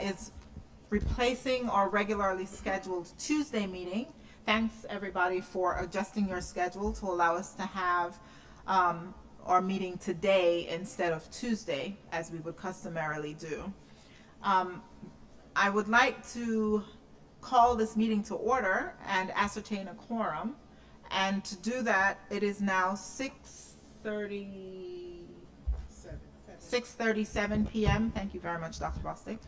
is replacing our regularly scheduled Tuesday meeting. Thanks everybody for adjusting your schedule to allow us to have our meeting today instead of Tuesday, as we would customarily do. I would like to call this meeting to order and ascertain a quorum. And to do that, it is now 6:37 p.m. Thank you very much, Dr. Bostic.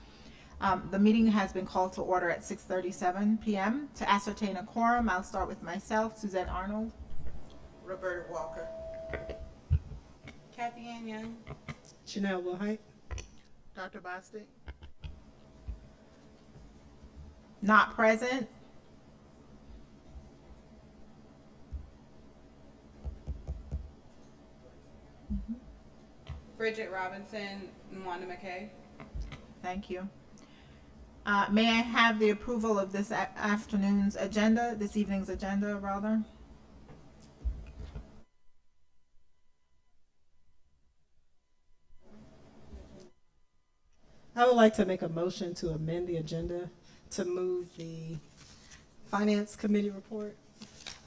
The meeting has been called to order at 6:37 p.m. To ascertain a quorum, I'll start with myself, Suzette Arnold, Roberta Walker, Kathy Ann Young, Chanel Wilhite. Dr. Bostic, not present. Bridget Robinson, and Wanda McKay. Thank you. May I have the approval of this afternoon's agenda, this evening's agenda, rather? I would like to make a motion to amend the agenda to move the Finance Committee report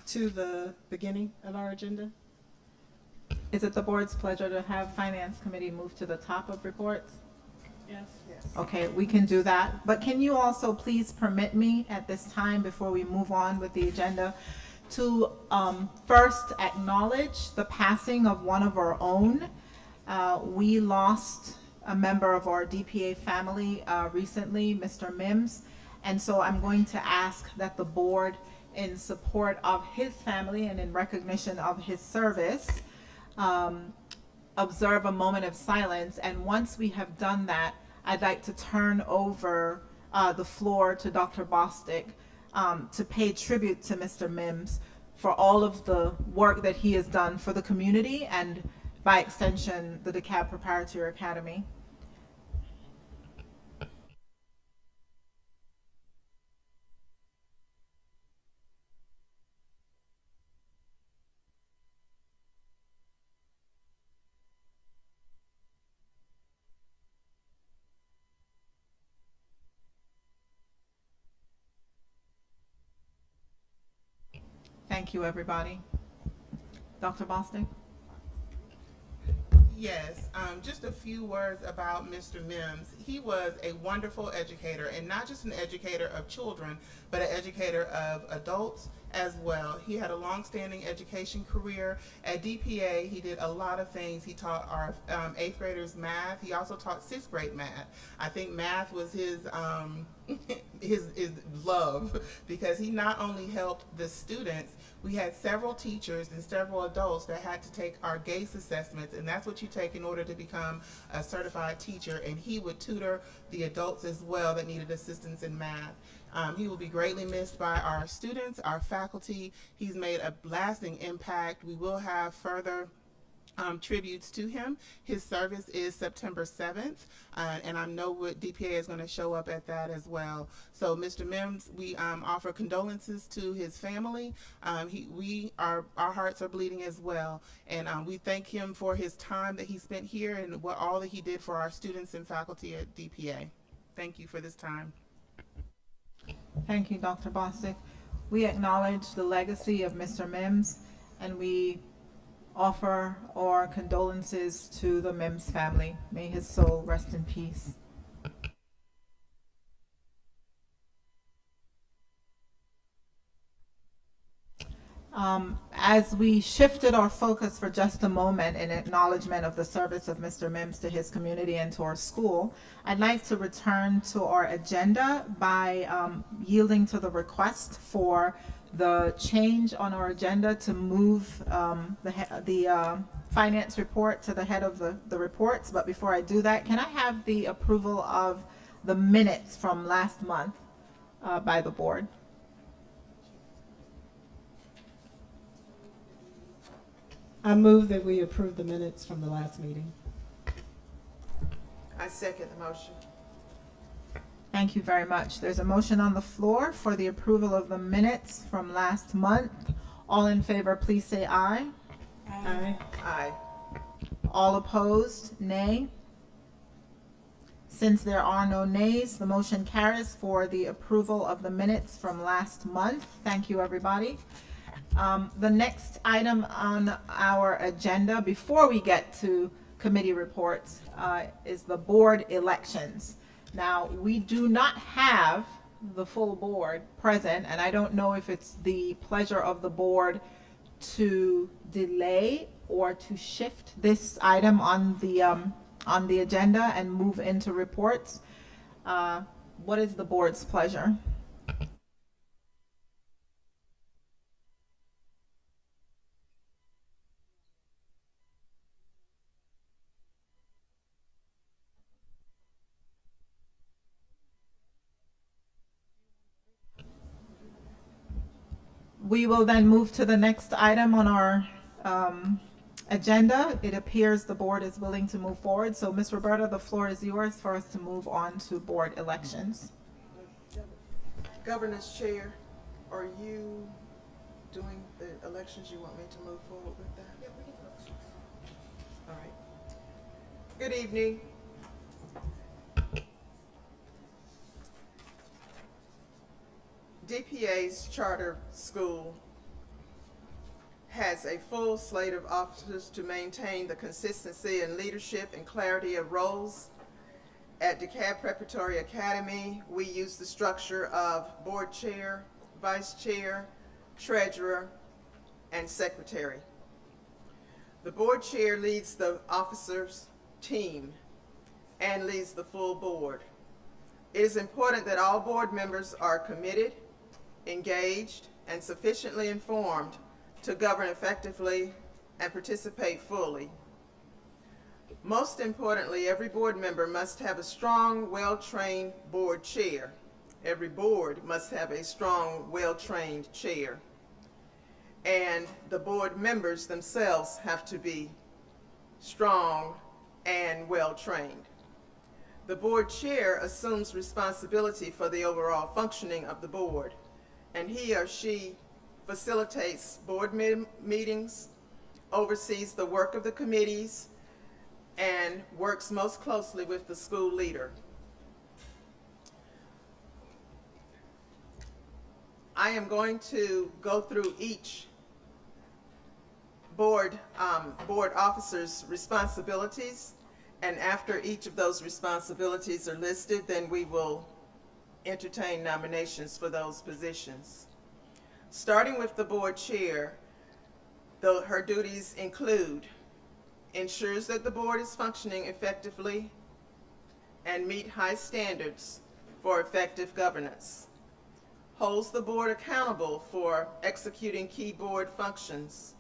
to the beginning of our agenda. Is it the board's pleasure to have Finance Committee move to the top of reports? Yes. Okay, we can do that. But can you also please permit me at this time, before we move on with the agenda, to first acknowledge the passing of one of our own. We lost a member of our DPA family recently, Mr. Mims. And so I'm going to ask that the board, in support of his family and in recognition of his service, observe a moment of silence. And once we have done that, I'd like to turn over the floor to Dr. Bostic to pay tribute to Mr. Mims for all of the work that he has done for the community and, by extension, the Dekalb Preparatory Academy. Thank you, everybody. Dr. Bostic? Yes, just a few words about Mr. Mims. He was a wonderful educator, and not just an educator of children, but an educator of adults as well. He had a long-standing education career. At DPA, he did a lot of things. He taught our 8th graders math. He also taught 6th grade math. I think math was his his love, because he not only helped the students. We had several teachers and several adults that had to take our GACE assessments, and that's what you take in order to become a certified teacher, and he would tutor the adults as well that needed assistance in math. He will be greatly missed by our students, our faculty. He's made a lasting impact. We will have further tributes to him. His service is September 7th, and I know what DPA is going to show up at that as well. So Mr. Mims, we offer condolences to his family. Our hearts are bleeding as well, and we thank him for his time that he spent here and all that he did for our students and faculty at DPA. Thank you for this time. Thank you, Dr. Bostic. We acknowledge the legacy of Mr. Mims, and we offer our condolences to the Mims family. May his soul rest in peace. As we shifted our focus for just a moment in acknowledgement of the service of Mr. Mims to his community and to our school, I'd like to return to our agenda by yielding to the request for the change on our agenda to move the finance report to the head of the reports. But before I do that, can I have the approval of the minutes from last month by the board? I move that we approve the minutes from the last meeting. I second the motion. Thank you very much. There's a motion on the floor for the approval of the minutes from last month. All in favor, please say aye. Aye. Aye. All opposed, nay. Since there are no nays, the motion carries for the approval of the minutes from last month. Thank you, everybody. The next item on our agenda, before we get to committee reports, is the board elections. Now, we do not have the full board present, and I don't know if it's the pleasure of the board to delay or to shift this item on the agenda and move into reports. What is the board's pleasure? We will then move to the next item on our agenda. It appears the board is willing to move forward. So, Ms. Roberta, the floor is yours for us to move on to board elections. Governance Chair, are you doing the elections? You want me to move forward with that? Yeah, we can do elections. All right. Good evening. DPA's charter school has a full slate of officers to maintain the consistency and leadership and clarity of roles. At Dekalb Preparatory Academy, we use the structure of board chair, vice chair, treasurer, and secretary. The board chair leads the officers' team and leads the full board. It is important that all board members are committed, engaged, and sufficiently informed to govern effectively and participate fully. Most importantly, every board member must have a strong, well-trained board chair. Every board must have a strong, well-trained chair. And the board members themselves have to be strong and well-trained. The board chair assumes responsibility for the overall functioning of the board, and he or she facilitates board meetings, oversees the work of the committees, and works most closely with the school leader. I am going to go through each board officer's responsibilities, and after each of those responsibilities are listed, then we will entertain nominations for those positions. Starting with the board chair, her duties include ensures that the board is functioning effectively and meet high standards for effective governance, holds the board accountable for executing key board functions,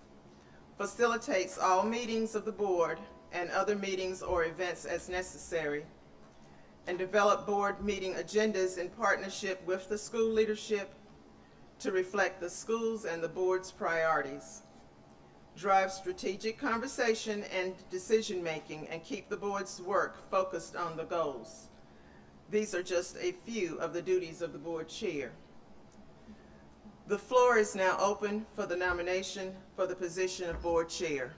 facilitates all meetings of the board and other meetings or events as necessary, and develop board meeting agendas in partnership with the school leadership to reflect the school's and the board's priorities, drive strategic conversation and decision-making, and keep the board's work focused on the goals. These are just a few of the duties of the board chair. The floor is now open for the nomination for the position of board chair.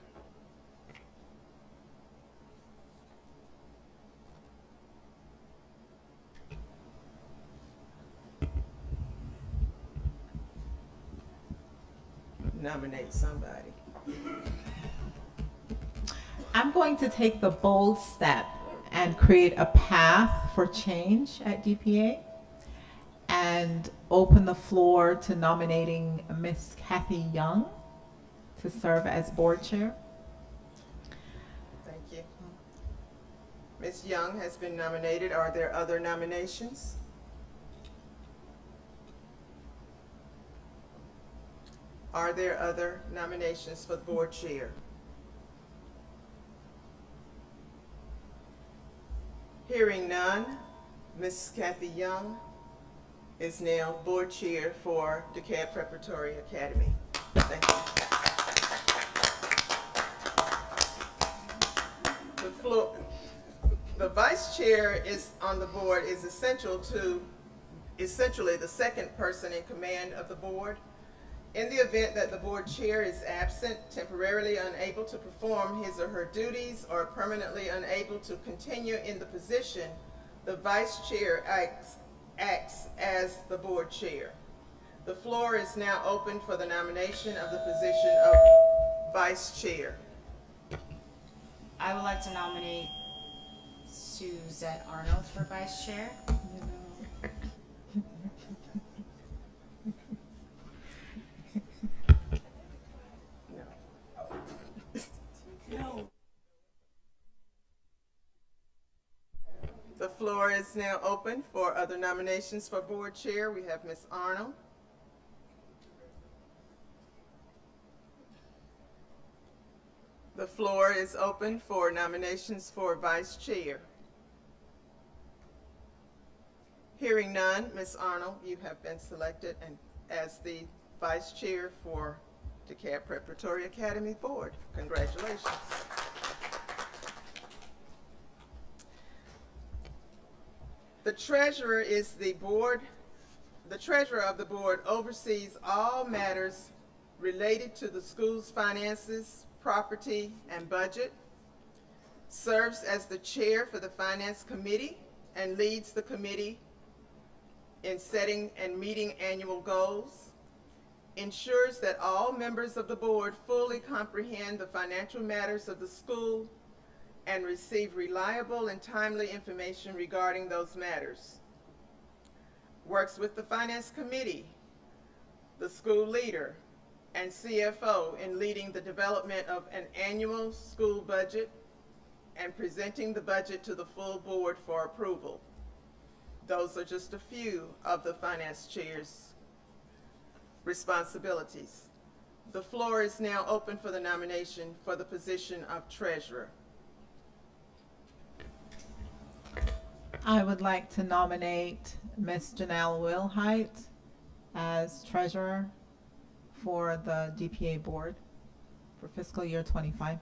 Nominate somebody. I'm going to take the bold step and create a path for change at DPA and open the floor to nominating Miss Kathy Young to serve as board chair. Thank you. Ms. Young has been nominated. Are there other nominations? Are there other nominations for the board chair? Hearing none, Ms. Kathy Young is now board chair for Dekalb Preparatory Academy. Thank you. The vice chair is on the board is essentially the second person in command of the board. In the event that the board chair is absent, temporarily unable to perform his or her duties, or permanently unable to continue in the position, The vice chair acts as the board chair. The floor is now open for the nomination of the position of vice chair. I would like to nominate Suzette Arnold for vice chair. The floor is now open for other nominations for board chair. We have Ms. Arnold. The floor is open for nominations for vice chair. Hearing none, Ms. Arnold, you have been selected as the vice chair for Dekalb Preparatory Academy Board. Congratulations. The treasurer is the board. The treasurer of the board oversees all matters related to the school's finances, property, and budget, serves as the chair for the finance committee, and leads the committee in setting and meeting annual goals, ensures that all members of the board fully comprehend the financial matters of the school and receive reliable and timely information regarding those matters, works with the finance committee, the school leader, and CFO in leading the development of an annual school budget and presenting the budget to the full board for approval. Those are just a few of the finance chair's responsibilities. The floor is now open for the nomination for the position of treasurer. I would like to nominate Ms. Janelle Wilhite as treasurer for the DPA board for fiscal year 25.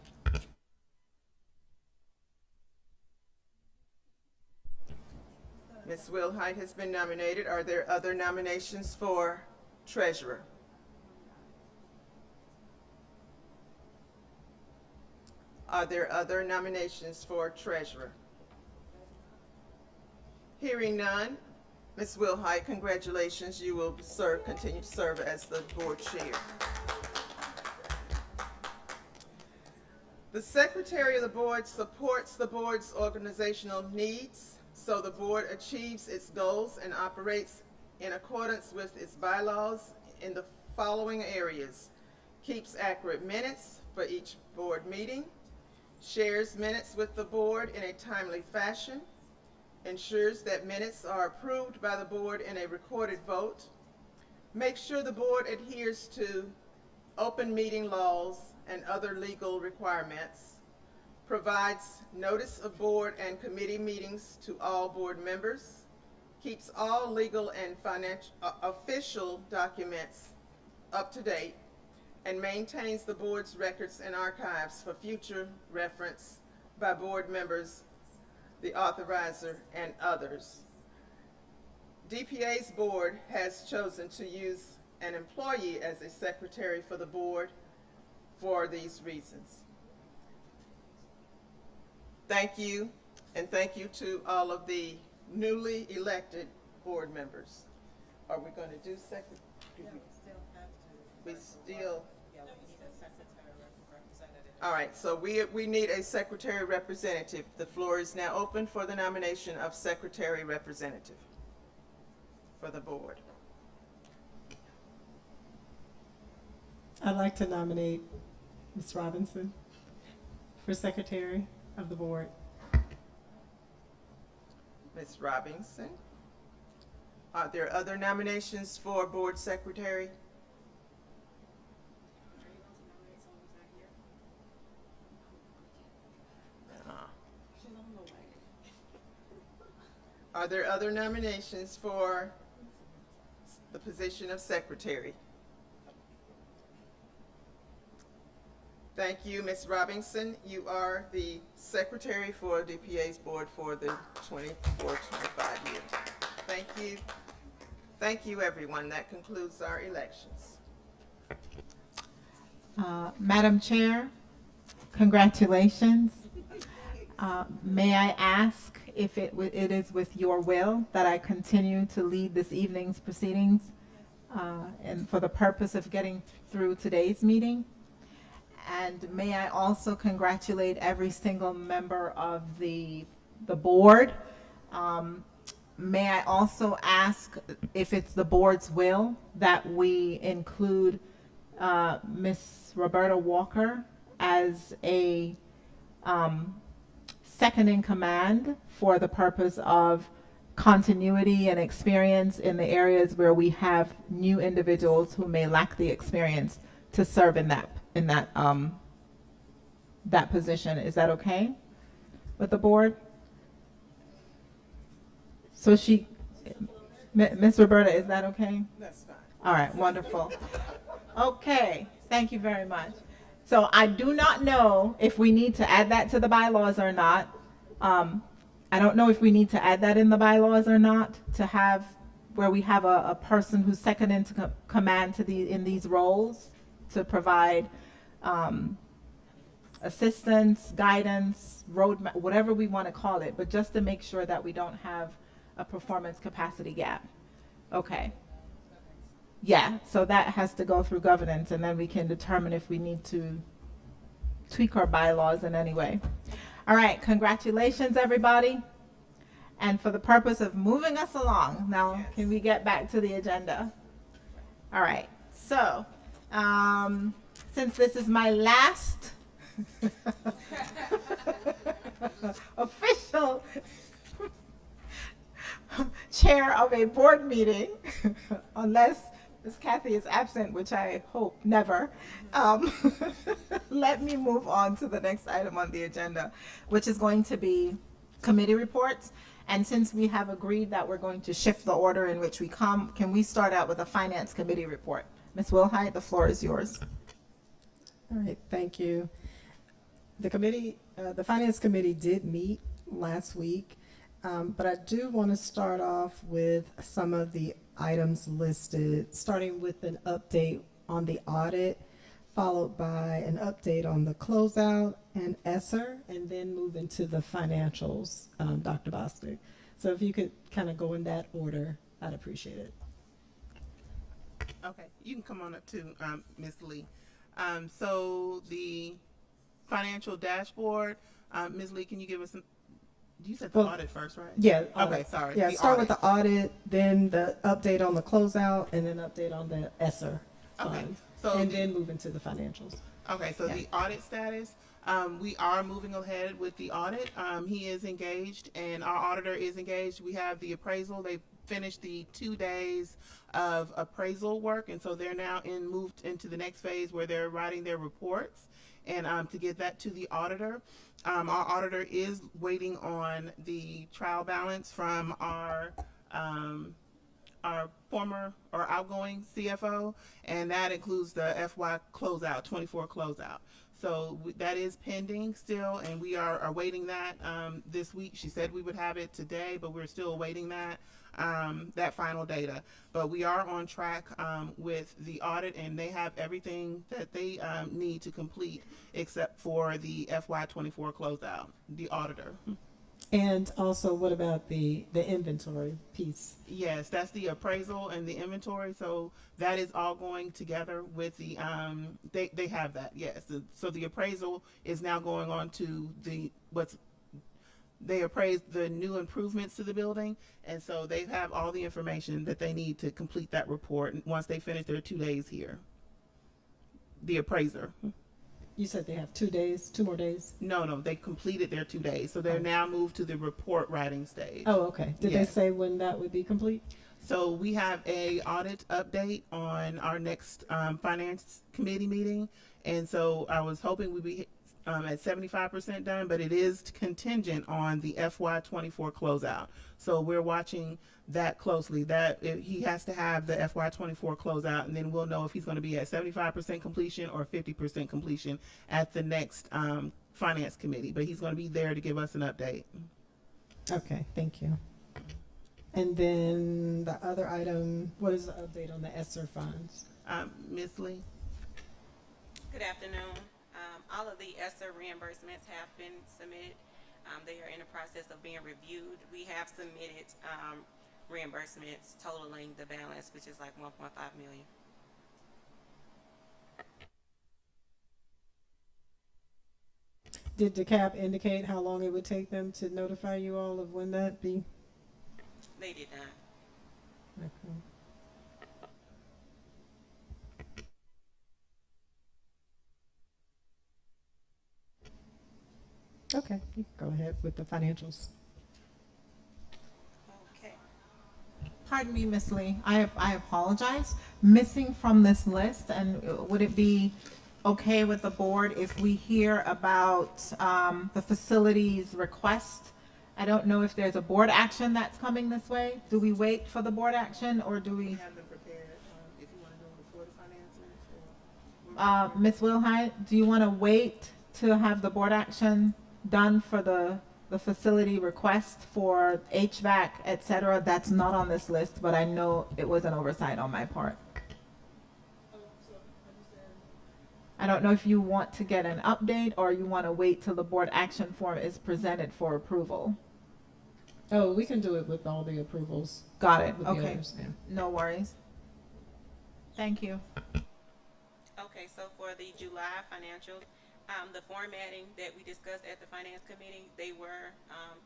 Ms. Wilhite has been nominated. Are there other nominations for treasurer? Are there other nominations for treasurer? Hearing none, Ms. Wilhite, congratulations. You will continue to serve as the board chair. The secretary of the board supports the board's organizational needs so the board achieves its goals and operates in accordance with its bylaws in the following areas: keeps accurate minutes for each board meeting, shares minutes with the board in a timely fashion, ensures that minutes are approved by the board in a recorded vote, makes sure the board adheres to open meeting laws and other legal requirements, provides notice of board and committee meetings to all board members, keeps all legal and official documents up to date, and maintains the board's records and archives for future reference by board members, the authorizer, and others. DPA's board has chosen to use an employee as a secretary for the board for these reasons. Thank you, and thank you to all of the newly elected board members. Are we going to do secretary? Yeah, we still have to. We still. Yeah, we need a secretary representative. All right, so we need a secretary representative. The floor is now open for the nomination of secretary representative for the board. I'd like to nominate Ms. Robinson for secretary of the board. Ms. Robinson. Are there other nominations for board secretary? Are there other nominations for the position of secretary? Thank you, Ms. Robinson. You are the secretary for DPA's board for the 24-25 year. Thank you. Thank you, everyone. That concludes our elections. Madam Chair, congratulations. May I ask if it is with your will that I continue to lead this evening's proceedings, and for the purpose of getting through today's meeting. And may I also congratulate every single member of the board. May I also ask if it's the board's will that we include Miss Roberta Walker as a second in command for the purpose of continuity and experience in the areas where we have new individuals who may lack the experience to serve in that position. Is that okay with the board? So Miss Roberta, is that okay? That's fine. All right, wonderful. Okay, thank you very much. So I do not know if we need to add that to the bylaws or not. I don't know if we need to add that in the bylaws or not, to have where we have a person who's second in command in these roles to provide assistance, guidance, roadmap, whatever we want to call it, but just to make sure that we don't have a performance capacity gap. Okay. Yeah, so that has to go through governance, and then we can determine if we need to tweak our bylaws in any way. All right, congratulations, everybody. And for the purpose of moving us along, now can we get back to the agenda? All right, so since this is my last official chair of a board meeting, unless Ms. Kathy is absent, which I hope never, let me move on to the next item on the agenda, which is going to be committee reports. And since we have agreed that we're going to shift the order in which we come, can we start out with a finance committee report? Ms. Wilhite, the floor is yours. All right, thank you. The committee, the Finance Committee did meet last week, but I do want to start off with some of the items listed, starting with an update on the audit, followed by an update on the closeout and ESSER, and then move into the financials, Dr. Bostic. So if you could kind of go in that order, I'd appreciate it. Okay, you can come on up too, Ms. Lee. So the financial dashboard, Ms. Lee, can you give us some, you said the audit first, right? Yeah. Okay, sorry. Yeah, the start audit. with the audit, then the update on the closeout, and then update on the ESSER Okay, funds, so and then move into the financials. Okay, so Yeah. the audit status, we are moving ahead with the audit. He is engaged and our auditor is engaged. We have the appraisal. They finished the 2 days of appraisal work, and so they're now moved into the next phase where they're writing their reports and to get that to the auditor. Our auditor is waiting on the trial balance from our former or outgoing CFO, and that includes the FY closeout, 24 closeout. So that is pending still, and we are awaiting that this week. She said we would have it today, but we're still awaiting that final data. But we are on track with the audit, and they have everything that they need to complete except for the FY24 closeout, the auditor. And also, what about the inventory piece? Yes, that's the appraisal and the inventory. So that is all going together with the they have that. Yes. So the appraisal is now going on to they appraised the new improvements to the building, and so they have all the information that they need to complete that report once they finish their 2 days here. The appraiser. You said they have 2 days, 2 more days? No, they completed their 2 days. So they're now moved to the report writing stage. Oh, okay. Did Yes. they say when that would be complete? So we have a audit update on our next finance committee meeting. And so I was hoping we'd be at 75% done, but it is contingent on the FY24 closeout. So we're watching that closely. He has to have the FY24 closeout, and then we'll know if he's going to be at 75% completion or 50% completion at the next finance committee. But he's going to be there to give us an update. Okay, thank you. And then the other item, what is the update on the ESSER funds? Ms. Lee? Good afternoon. All of the ESSER reimbursements have been submitted. They are in the process of being reviewed. We have submitted reimbursements totaling the balance, which is like 1.5 million. Did DeKalb indicate how long it would take them to notify you all of when that be? They did not. Okay. Okay, you can go ahead with the financials. Okay. Pardon me, Miss Lee. I apologize. Missing from this list, and would it be okay with the board if we hear about the facilities request? I don't know if there's a board action that's coming this way. Do we wait for the board action, or do we? Have them prepared, if you want to do them before the financing, or. Ms. Wilhite, do you want to wait to have the board action done for the facility request for HVAC, et cetera? That's not on this list, but I know it was an oversight on my part. I don't know if you want to get an update or you want to wait till the board action form is presented for approval. Oh, we can do it with all the approvals. Got it. With the Okay. others, yeah. No worries. Thank you. Okay, so for the July financials, the formatting that we discussed at the Finance Committee, they were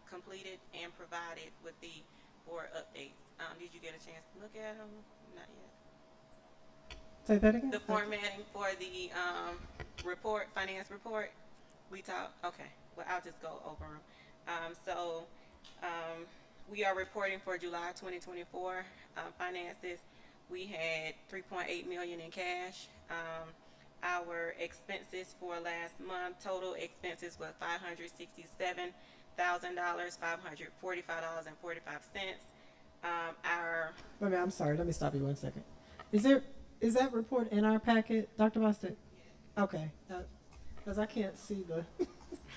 completed and provided with the board updates. Did you get a chance to look at them? Not yet. Say that again? The formatting for the report, finance report, we talked, okay, well, I'll just go over them. We are reporting for July 2024 finances. We had 3.8 million in cash. Our expenses for last month, total expenses was $567,000, $545.45. I'm sorry, let me stop you 1 second. Is that report in our packet, Dr. Bostic? Okay, because I can't see the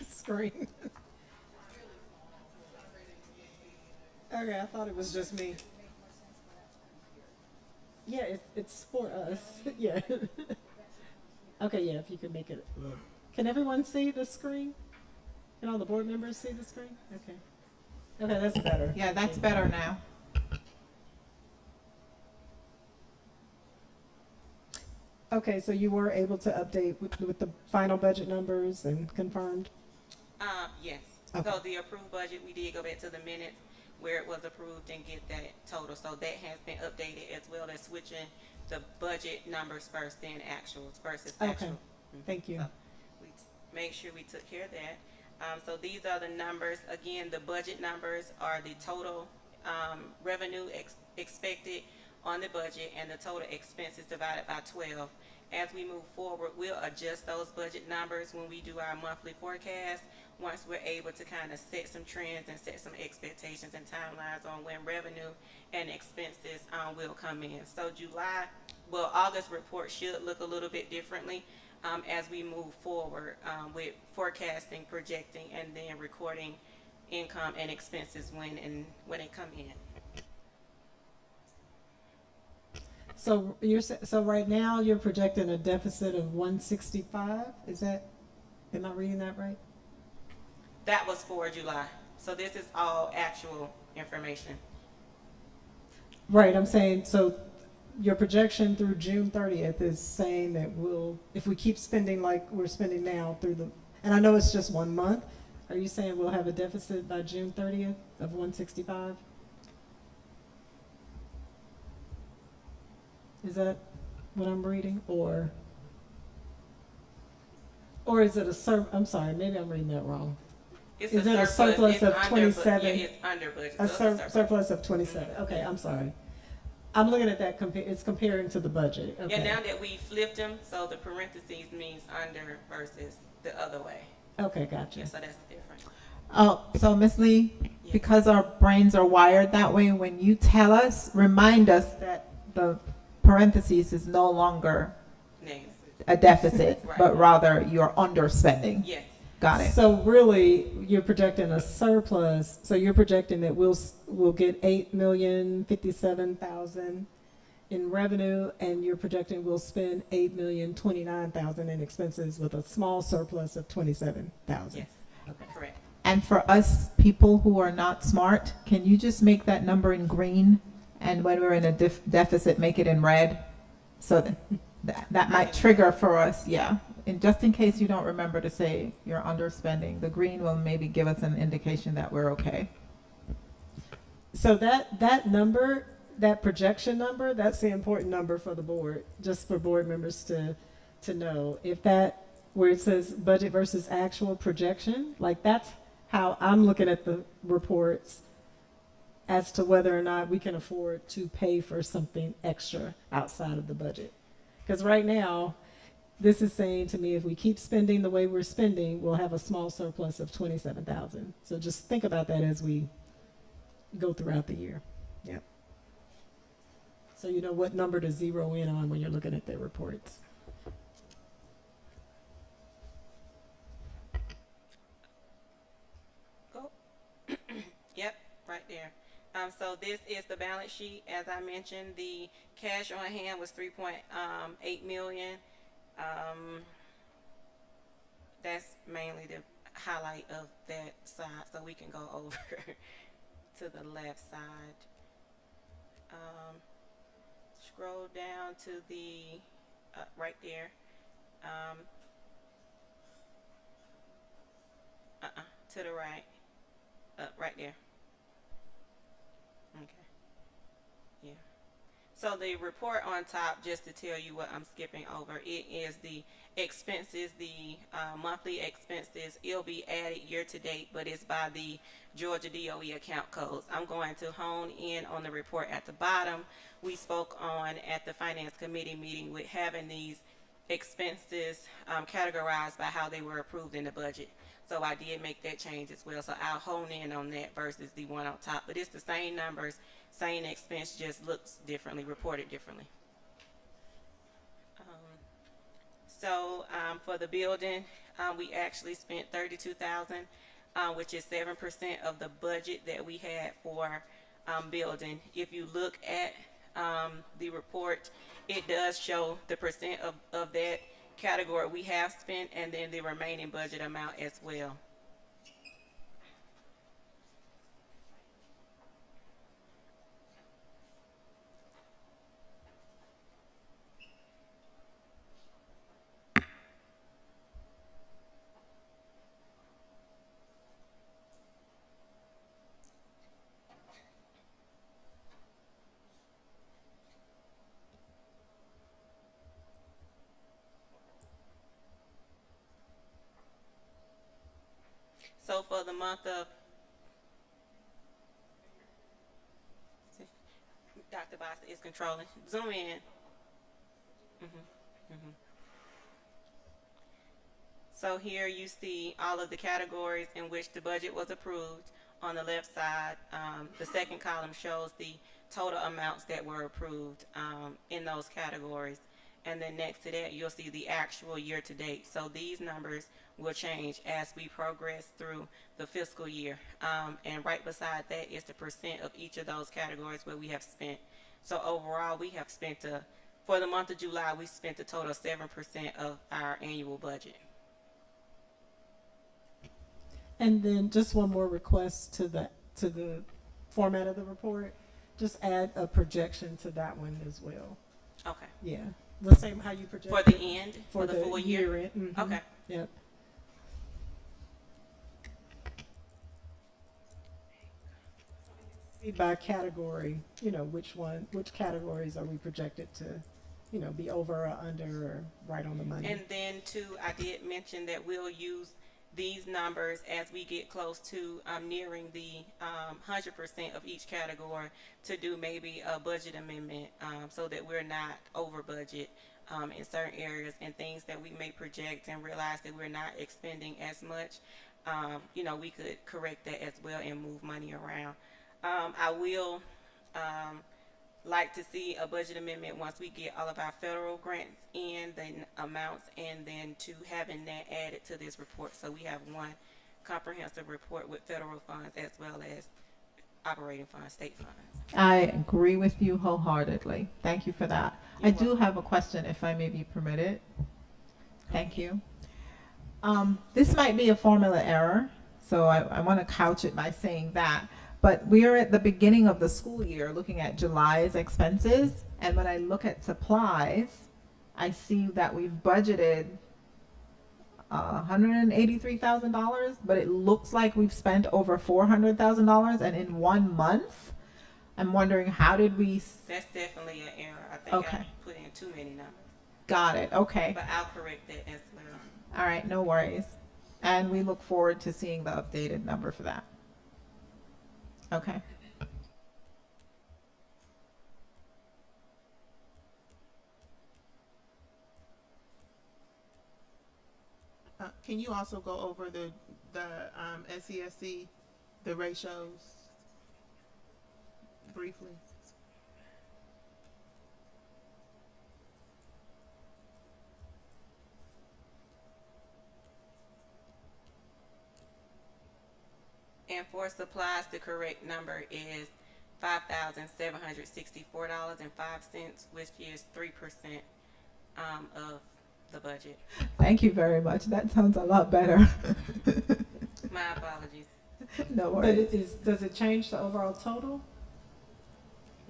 screen. Okay, I thought it was just me. Yeah, it's for us. Yeah. Okay, yeah, if you could make it. Can everyone see the screen? Can all the board members see the screen? Okay. Okay, that's better. Yeah, that's better now. Okay, so you were able to update with the final budget numbers and confirmed? Yes. Okay. So the approved budget, we did go back to the minutes where it was approved and get that total. So that has been updated, as well as switching the budget numbers first, then actuals versus actual. Okay, thank you. So we make sure we took care of that. So these are the numbers. Again, the budget numbers are the total revenue expected on the budget and the total expenses divided by 12. As we move forward, we'll adjust those budget numbers when we do our monthly forecast, once we're able to kind of set some trends and set some expectations and timelines on when revenue and expenses will come in. So August report should look a little bit differently as we move forward with forecasting, projecting, and then recording income and expenses when they come in. So so right now you're projecting a deficit of 165. Is that? Am I reading that right? That was for July. So this is all actual information. Right. I'm saying so. Your projection through June 30th is saying that if we keep spending like we're spending now and I know it's just 1 month. Are you saying we'll have a deficit by June 30th of 165? Is that what I'm reading, or is it I'm sorry, maybe I'm reading that wrong. Is it a surplus of 27? Yeah, it's under budget. A So it's a surplus of 27. Okay, I'm sorry. I'm looking at that. It's comparing to the budget. Okay. Yeah, now that we flipped them, so the parentheses means under versus the other way. Okay, gotcha. Yeah, so that's the difference. Oh, so Ms. Lee, Yeah. because our brains are wired that way, when you tell us, remind us that the parentheses is no longer Names. a deficit, Right. but rather you're underspending. Yes. Got it. So really, you're projecting a surplus. So you're projecting that we'll get 8,057,000 in revenue, and you're projecting we'll spend 8,029,000 in expenses with a small surplus of 27,000. Yes. Okay. Correct. And for us people who are not smart, can you just make that number in green? And when we're in a deficit, make it in red? So that might trigger for us, yeah. And just in case you don't remember to say you're underspending, the green will maybe give us an indication that we're okay. So that number, that projection number, that's the important number for the board, just for board members to know. If that, where it says budget versus actual projection, like that's how I'm looking at the reports as to whether or not we can afford to pay for something extra outside of the budget. Because right now, this is saying to me, if we keep spending the way we're spending, we'll have a small surplus of 27,000. So just think about that as we go throughout the year. Yep. So you know what number to zero in on when you're looking at their reports. Go. Yep, right there. So this is the balance sheet. As I mentioned, the cash on hand was 3.8 million. That's mainly the highlight of that side. So we can go over to the left side. Scroll down to the right there. To the right. Right there. Okay. Yeah. So the report on top, just to tell you what I'm skipping over, it is the expenses, the monthly expenses. It'll be added year to date, but it's by the Georgia DOE account codes. I'm going to hone in on the report at the bottom. We spoke on at the Finance Committee meeting with having these expenses categorized by how they were approved in the budget. So I did make that change as well. So I'll hone in on that versus the one on top. But it's the same numbers, same expense, just looks differently, reported differently. For the building, we actually spent $32,000, which is 7% of the budget that we had for building. If you look at the report, it does show the percent of that category we have spent and then the remaining budget amount as well. So for the month of, Dr. Boss is controlling. Zoom in. So here you see all of the categories in which the budget was approved. On the left side, the second column shows the total amounts that were approved in those categories. And then next to that, you'll see the actual year to date. So these numbers will change as we progress through the fiscal year. And right beside that is the percent of each of those categories where we have spent. So overall, we have spent, for the month of July, we spent a total of 7% of our annual budget. And then just one more request to the format of the report. Just add a projection to that one as well. Okay. Yeah. The same how you project For the end? For the full year? end. Mm-hmm. Okay. Yep. By category, which categories are we projected to, be over or under or right on the money. And then too, I did mention that we'll use these numbers as we get close to nearing the 100% of each category to do maybe a budget amendment so that we're not over budget in certain areas and things that we may project and realize that we're not expending as much. We could correct that as well and move money around. I will like to see a budget amendment once we get all of our federal grants in, the amounts, and then to having that added to this report so we have one comprehensive report with federal funds as well as operating funds, state funds. I agree with you wholeheartedly. Thank you for that. I do have a question, if I may be permitted. Thank you. This might be a formula error, So I want to couch it by saying that. But we are at the beginning of the school year looking at July's expenses. And when I look at supplies, I see that we've budgeted $183,000, but it looks like we've spent over $400,000. And in 1 month, I'm wondering how did we That's definitely an error. I think Okay. I put in too many numbers, got it. Okay. but I'll correct that as well. All right, no worries. And we look forward to seeing the updated number for that. Okay. Can you also go over the SCSC, the ratios briefly? And for supplies, the correct number is $5,764.05, which is 3% of the budget. Thank you very much. That sounds a lot better. My apologies. No But worries. does it change the overall total?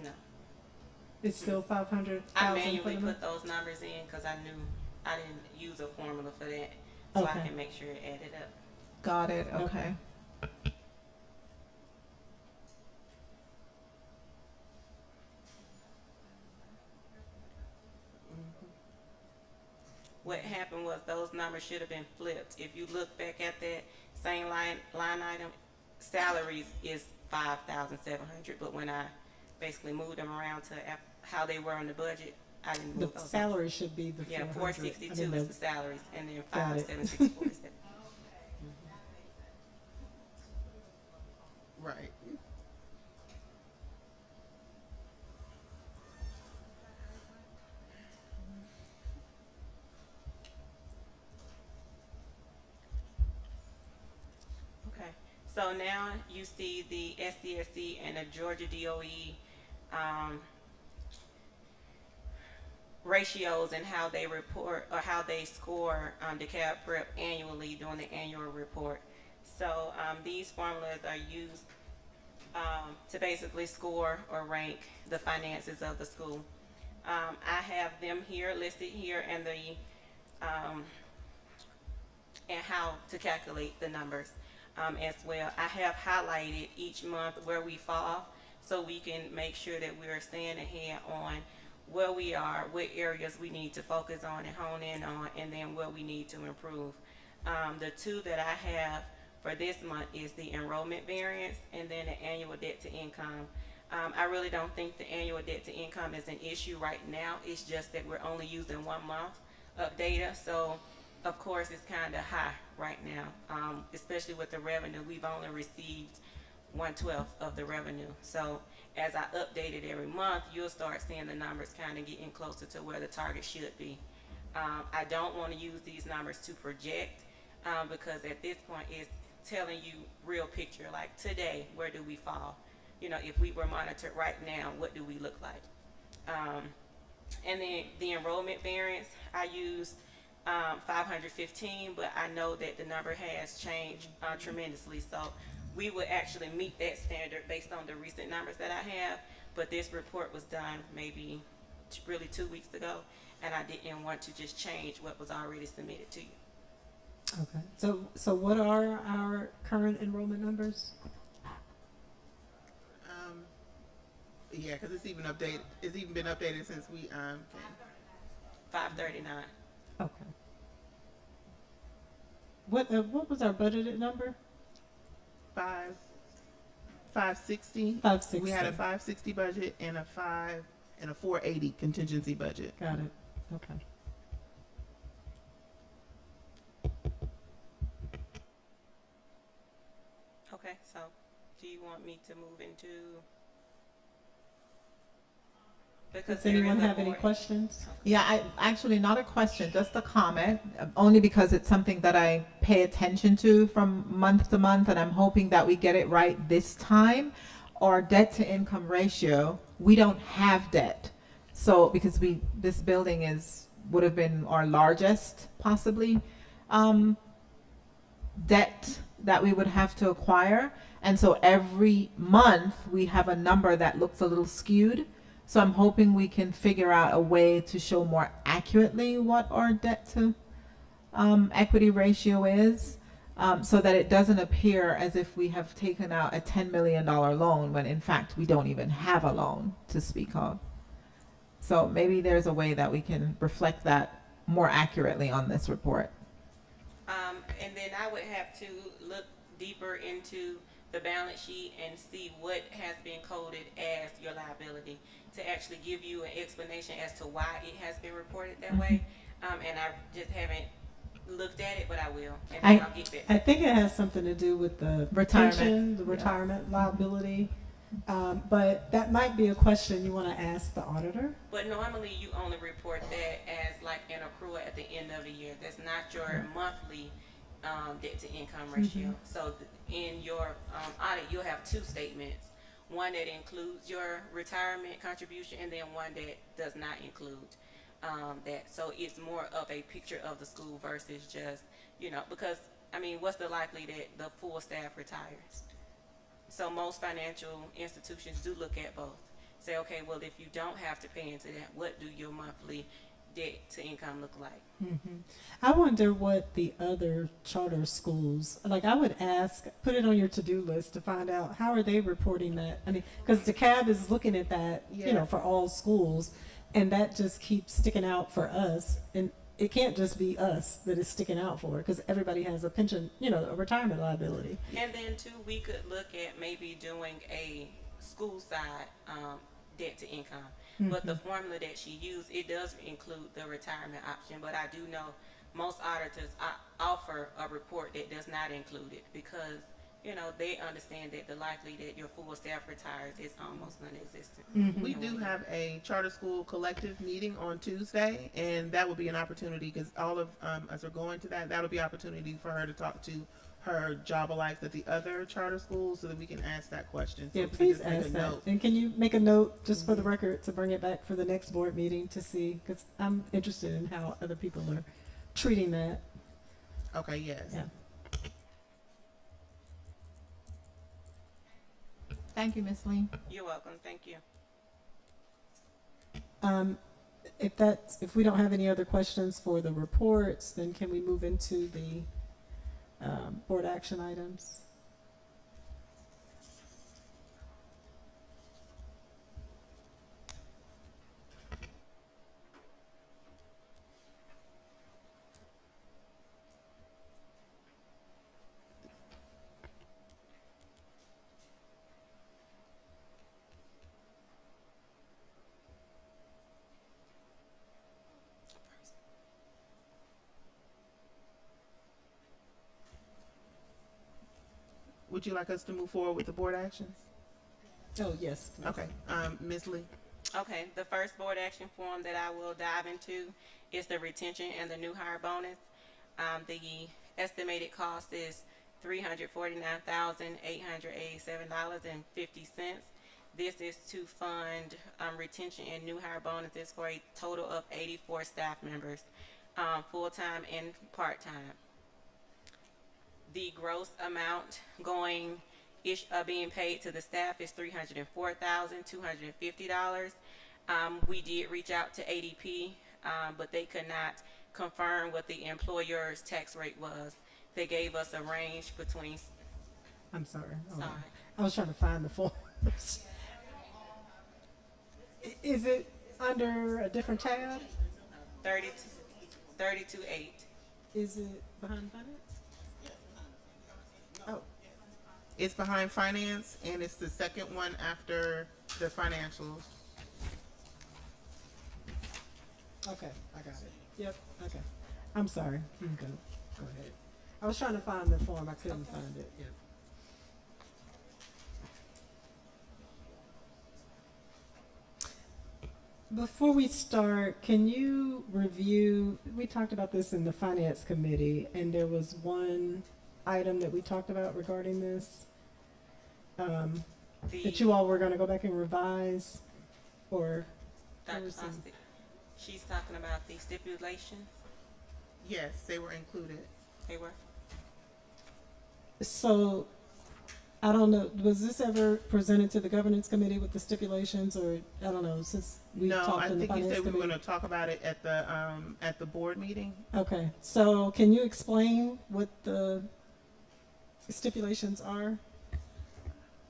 No, It's still 500,000 I for manually the put those numbers in because I knew I didn't use a formula for that, so Okay. I can make sure it added up. Got it. Okay. What happened was those numbers should have been flipped. If you look back at that same line item, salaries is 5,700, but when I basically moved them around to how they were in the budget, I didn't move The those. salary should be the Yeah, 400. 462 I mean, is the salaries, and then Got it. 5,764 is the. Right. Okay, so now you see the SDSC and the Georgia DOE ratios and how they report or how they score Dekalb Prep annually during the annual report. So these formulas are used to basically score or rank the finances of the school. I have them here listed here and the and how to calculate the numbers as well. I have highlighted each month where we fall so we can make sure that we're staying ahead on where we are, what areas we need to focus on and hone in on, and then where we need to improve. The two that I have for this month is the enrollment variance and then the annual debt to income. I really don't think the annual debt to income is an issue right now. It's just that we're only using 1 month of data, so of course it's kind of high right now, especially with the revenue. We've only received 1/12 of the revenue. So as I update it every month, you'll start seeing the numbers kind of getting closer to where the target should be. I don't want to use these numbers to project because at this point it's telling you real picture, like today, where do we fall? You know, if we were monitored right now, what do we look like? And then the enrollment variance, I used 515, but I know that the number has changed tremendously. So we would actually meet that standard based on the recent numbers that I have. But this report was done maybe really 2 weeks ago, and I didn't want to just change what was already submitted to you. Okay. So what are our current enrollment numbers? Yeah, because it's even updated. It's even been updated since we came. 539. Okay. What was our budgeted number? 560. 560. We had a 560 budget and a 480 contingency budget. Got it. Okay. Okay, so do you want me to move into? Because Does anyone there is a have any board- questions? Yeah, I actually not a question, just a comment, only because it's something that I pay attention to from month to month, and I'm hoping that we get it right this time. Our debt to income ratio, we don't have debt. So because this building would have been our largest possibly debt that we would have to acquire. And so every month we have a number that looks a little skewed. So I'm hoping we can figure out a way to show more accurately what our debt to equity ratio is, so that it doesn't appear as if we have taken out a $10 million loan when in fact we don't even have a loan to speak of. So maybe there's a way that we can reflect that more accurately on this report. And then I would have to look deeper into the balance sheet and see what has been coded as your liability to actually give you an explanation as to why it has been reported that way. And I just haven't looked at it, but I will, and then I'll get that. I think it has something to do with the Retirement. pension, the retirement liability. But that might be a question you want to ask the auditor. But normally you only report that as like an accrual at the end of the year. That's not your monthly debt to income ratio. So in your audit, you'll have two statements. One that includes your retirement contribution and then one that does not include that. So it's more of a picture of the school versus just, because, I mean, what's the likely that the full staff retires? So most financial institutions do look at both. Say, okay, well, if you don't have to pay into that, what do your monthly debt to income look like? I wonder what the other charter schools, like I would ask, put it on your to-do list to find out how are they reporting that. I mean, because Dekalb is looking at that, for all schools, and that just keeps sticking out for us. And it can't just be us that is sticking out for it because everybody has a pension, a retirement liability. And then too, we could look at maybe doing a school side debt to income. But the formula that she used, it does include the retirement option. But I do know most auditors offer a report that does not include it because, they understand that the likely that your full staff retires is almost non-existent. We do have a charter school collective meeting on Tuesday, and that will be an opportunity because all of us are going to that. That'll be an opportunity for her to talk to her job alike at the other charter schools so that we can ask that question. So Yeah, if we please just make ask a that. note. And can you make a note just for the record to bring it back for the next board meeting to see? Because I'm interested in how other people are treating that. Okay, yes. Yeah. Thank you, Ms. Lee. You're welcome. Thank you. If we don't have any other questions for the reports, then can we move into the board action items? Would you like us to move forward with the board actions? Oh, yes. Please. Okay, Ms. Lee. Okay, the first board action form that I will dive into is the retention and the new hire bonus. The estimated cost is $349,887.50. This is to fund retention and new hire bonuses for a total of 84 staff members, full-time and part-time. The gross amount being paid to the staff is $304,250. We did reach out to ADP, but they could not confirm what the employer's tax rate was. They gave us a range between. I'm sorry. Hold on. Sorry. I was trying to find the form. Is it under a different tab? 32.8. Is it behind finance? Oh, It's behind finance, and it's the second one after the financials. okay. I got it. Yep. Okay. I'm sorry. You can go ahead. I was trying to find the form. I couldn't find it. Yep. Before we start, can you review, we talked about this in the finance committee, and there was one item that we talked about regarding this, that you all were going to go back and revise, or there Dr. was some- Bostic, she's talking about the stipulations. Yes, they were included. They were. So, I don't know, was this ever presented to the governance committee with the stipulations, or, I don't know, since we No, talked I in the think you finance said we were committee? going to talk about it at the board meeting. Okay, so can you explain what the stipulations are?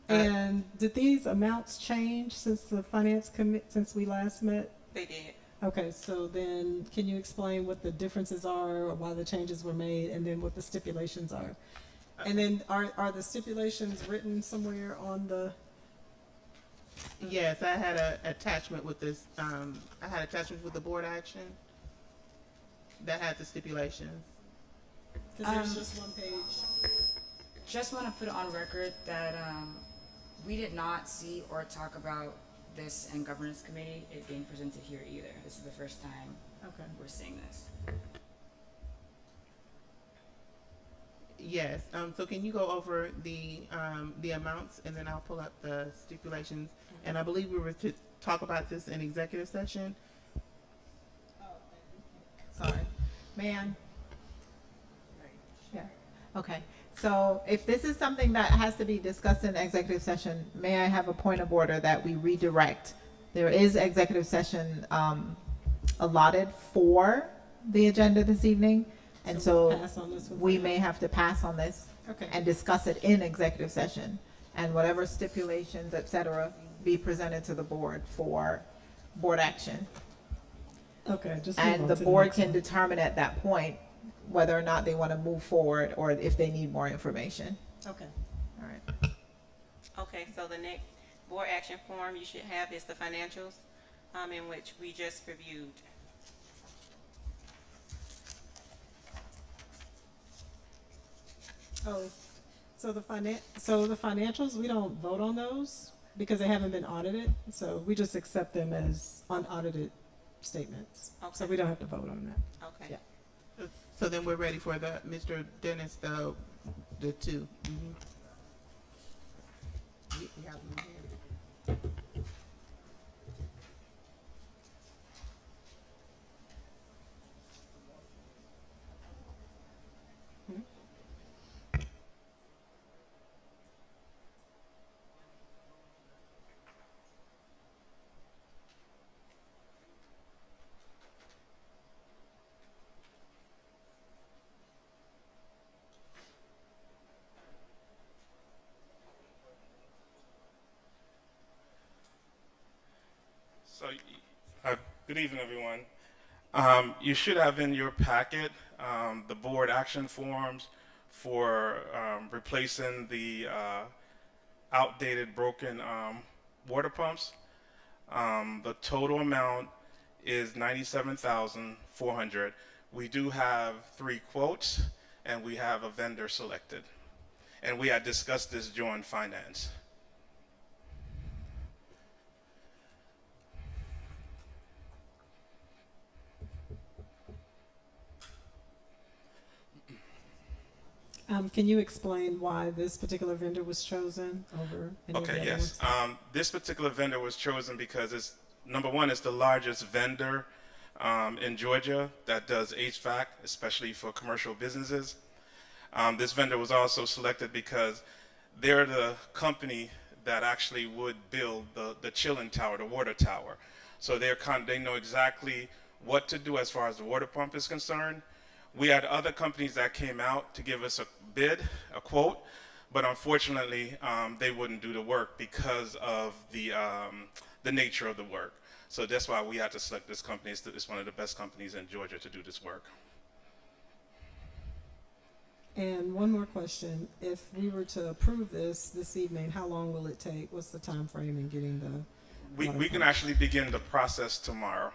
And did these amounts change since the finance since we last met? They did. Okay, so then can you explain what the differences are, or why the changes were made, and then what the stipulations are? And then are the stipulations written somewhere on the, Yes, I had a attachment with this. I had attachments with the board action that had the stipulations. because there's just one page. Just want to put it on record that we did not see or talk about this in governance committee, it being presented here either. This is the first time Okay. we're seeing this. Yes. So can you go over the amounts, and then I'll pull up the stipulations. And I believe we were to talk about this in executive session. Sorry. Man. Yeah. Okay. So if this is something that has to be discussed in executive session, may I have a point of order that we redirect? There is executive session allotted for the agenda this evening, and So we'll so pass on this one for we now. may have to pass on this Okay. and discuss it in executive session, and whatever stipulations, et cetera, be presented to the board for board action. Okay, just move And on the to board next can one. determine at that point whether or not they want to move forward or if they need more information. Okay. All right. Okay, so the next board action form you should have is the financials, in which we just reviewed. Oh, so the financials, we don't vote on those because they haven't been audited, so we just accept them as unaudited statements. So Okay. we don't have to vote on that. Okay. Yeah. So then we're ready for the Mr. Dennis, the two. Mm-hmm. We have them here. So, good evening, everyone. You should have in your packet the board action forms for replacing the outdated, broken water pumps. The total amount is $97,400. We do have 3 quotes, and we have a vendor selected. And we had discussed this during finance. Can you explain why this particular vendor was chosen over any of the Okay, other yes. ones? This particular vendor was chosen because it's, number one, it's the largest vendor in Georgia that does HVAC, especially for commercial businesses. This vendor was also selected because they're the company that actually would build the chilling tower, the water tower. So they know exactly what to do as far as the water pump is concerned. We had other companies that came out to give us a bid, a quote, but unfortunately, they wouldn't do the work because of the nature of the work. So that's why we had to select this company. It's one of the best companies in Georgia to do this work. And one more question. If we were to approve this evening, how long will it take? What's the time frame in getting the We water can pumps? actually begin the process tomorrow.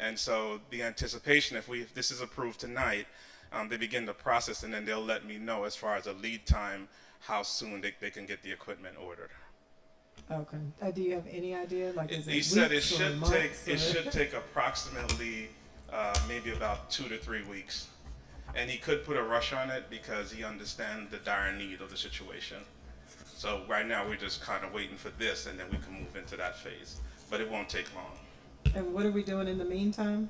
And so the anticipation, if this is approved tonight, they begin the process, and then they'll let me know as far as a lead time, how soon they can get the equipment ordered. Okay. Do you have any idea? Like, is it He said it weeks or should months, take or- should take approximately maybe about 2 to 3 weeks, and he could put a rush on it because he understands the dire need of the situation. So right now we're just kind of waiting for this, and then we can move into that phase. But it won't take long. And what are we doing in the meantime?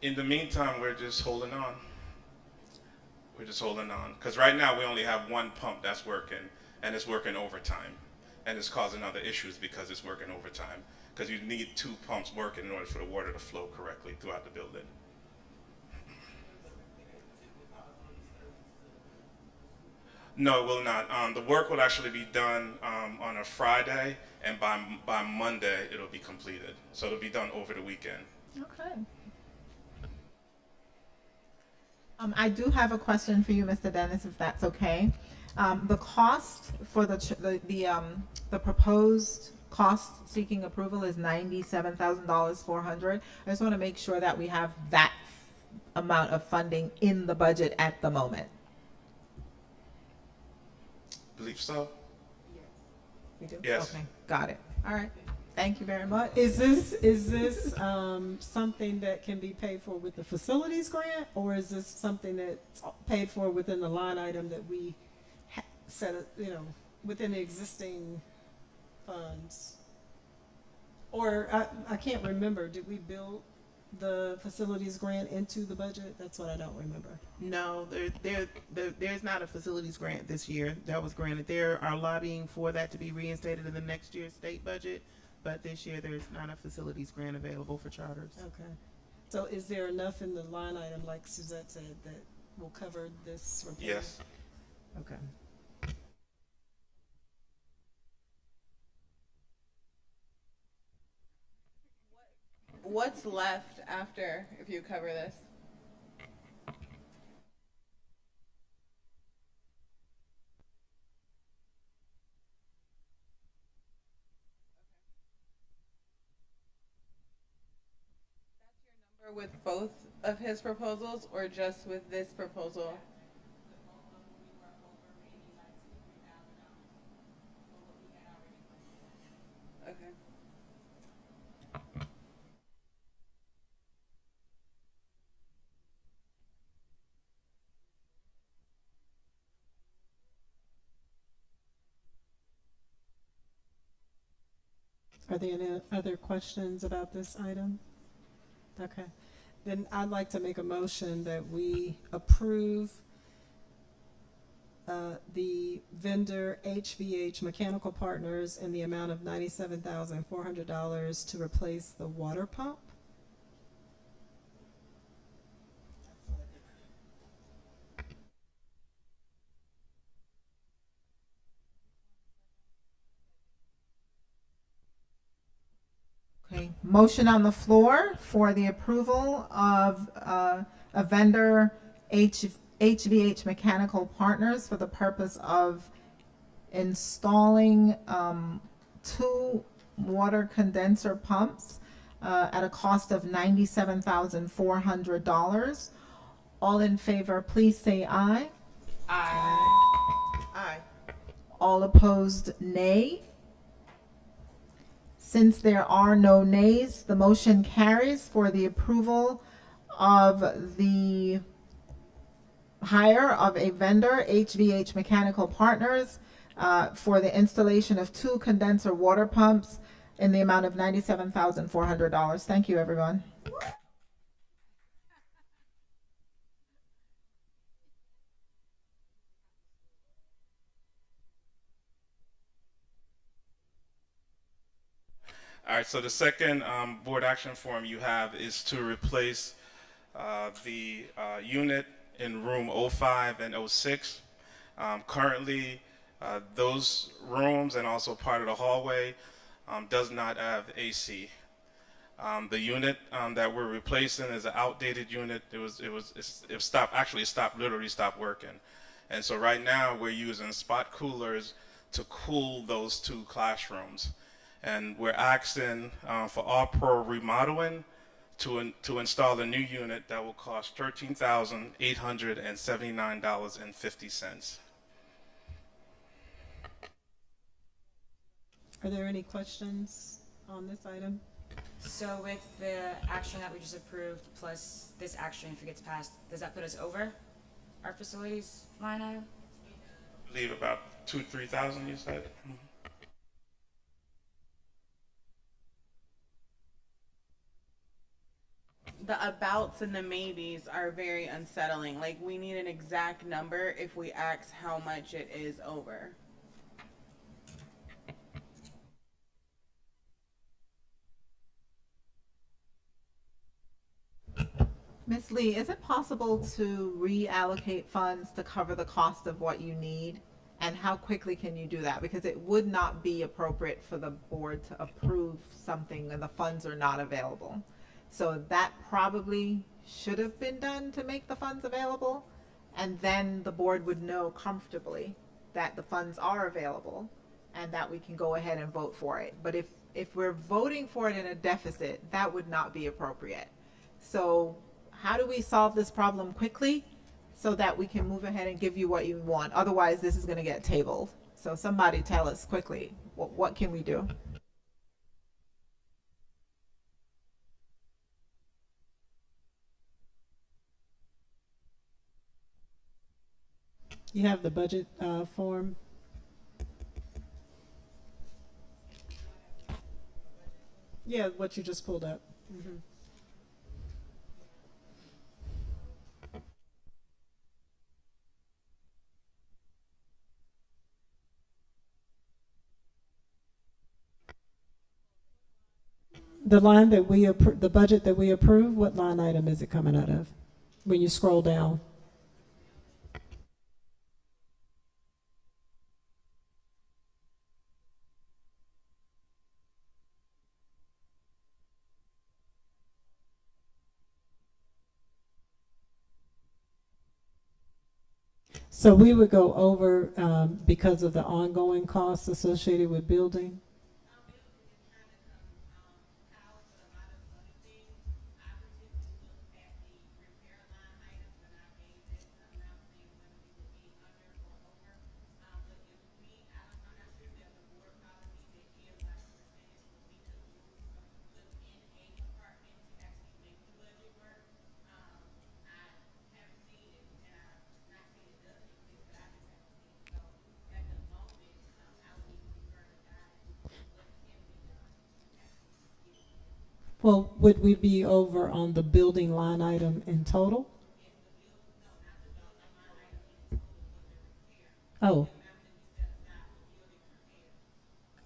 In the meantime, we're just holding on. We're just holding on. Because right now we only have one pump that's working, and it's working overtime. And it's causing other issues because it's working overtime. Because you need two pumps working in order for the water to flow correctly throughout the building. No, it will not. The work will actually be done on a Friday, and by Monday it'll be completed. So it'll be done over the weekend. Okay. I do have a question for you, Mr. Dennis, if that's okay. The cost for the proposed cost seeking approval is $97,400. I just want to make sure that we have that amount of funding in the budget at the moment. Believe so? We do? Yes. Okay, got it. All right. Thank you very much. Is this something that can be paid for with the facilities grant, or is this something that's paid for within the line item that we set, within the existing funds? Or I can't remember. Did we build the facilities grant into the budget? That's what I don't remember. No, there's not a facilities grant this year that was granted. There are lobbying for that to be reinstated in the next year's state budget, but this year there's not a facilities grant available for charters. Okay. So is there enough in the line item, like Suzette said, that will cover this repair? Yes. Okay. What's left after if you cover this? That's your number with both of his proposals, or just with this proposal? Okay. Are there any other questions about this item? Okay. Then I'd like to make a motion that we approve the vendor HVH Mechanical Partners in the amount of $97,400 to replace the water pump. Okay, motion on the floor for the approval of a vendor HVH Mechanical Partners for the purpose of installing 2 water condenser pumps at a cost of $97,400. All in favor, please say aye. Aye. All opposed, nay. Since there are no nays, the motion carries for the approval of the hire of a vendor, HVH Mechanical Partners, for the installation of 2 condenser water pumps in the amount of $97,400. Thank you, everyone. All right, so the second board action form you have is to replace the unit in room 05 and 06. Currently, those rooms and also part of the hallway does not have AC. The unit that we're replacing is an outdated unit. It stopped working. And so right now we're using spot coolers to cool those 2 classrooms. And we're asking for all pro remodeling to install a new unit that will cost $13,879.50. Are there any questions on this item? So with the action that we just approved plus this action, if it gets passed, does that put us over our facilities line item? I believe about 2,000-3,000, you said? Mm-hmm. the abouts and the maybes are very unsettling. Like, we need an exact number if we ask how much it is over. Ms. Lee, is it possible to reallocate funds to cover the cost of what you need? And how quickly can you do that? Because it would not be appropriate for the board to approve something and the funds are not available. So that probably should have been done to make the funds available. And then the board would know comfortably that the funds are available and that we can go ahead and vote for it. But if we're voting for it in a deficit, that would not be appropriate. So how do we solve this problem quickly so that we can move ahead and give you what you want? Otherwise, this is going to get tabled. So somebody tell us quickly, what can we do? You have the budget form. Yeah, what you just pulled up. Mm-hmm. The line that we the budget that we approve, what line item is it coming out of? When you scroll down. So we would go over because of the ongoing costs associated with building. Well, would we be over on the building line item in total? Oh.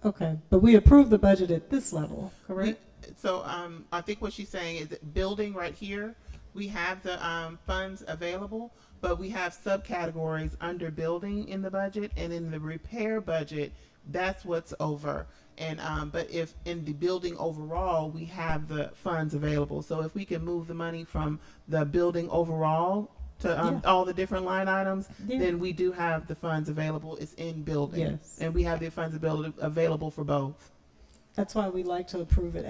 Okay, but we approved the budget at this level, correct? So I think what she's saying is that building right here, we have the funds available, but we have subcategories under building in the budget, and in the repair budget, that's what's over. And but if in the building overall, we have the funds available. So if we can move the money from the building overall to all the different line items, then we do have the funds available. It's in building. Yes. And we have the funds available for both. That's why we like to approve it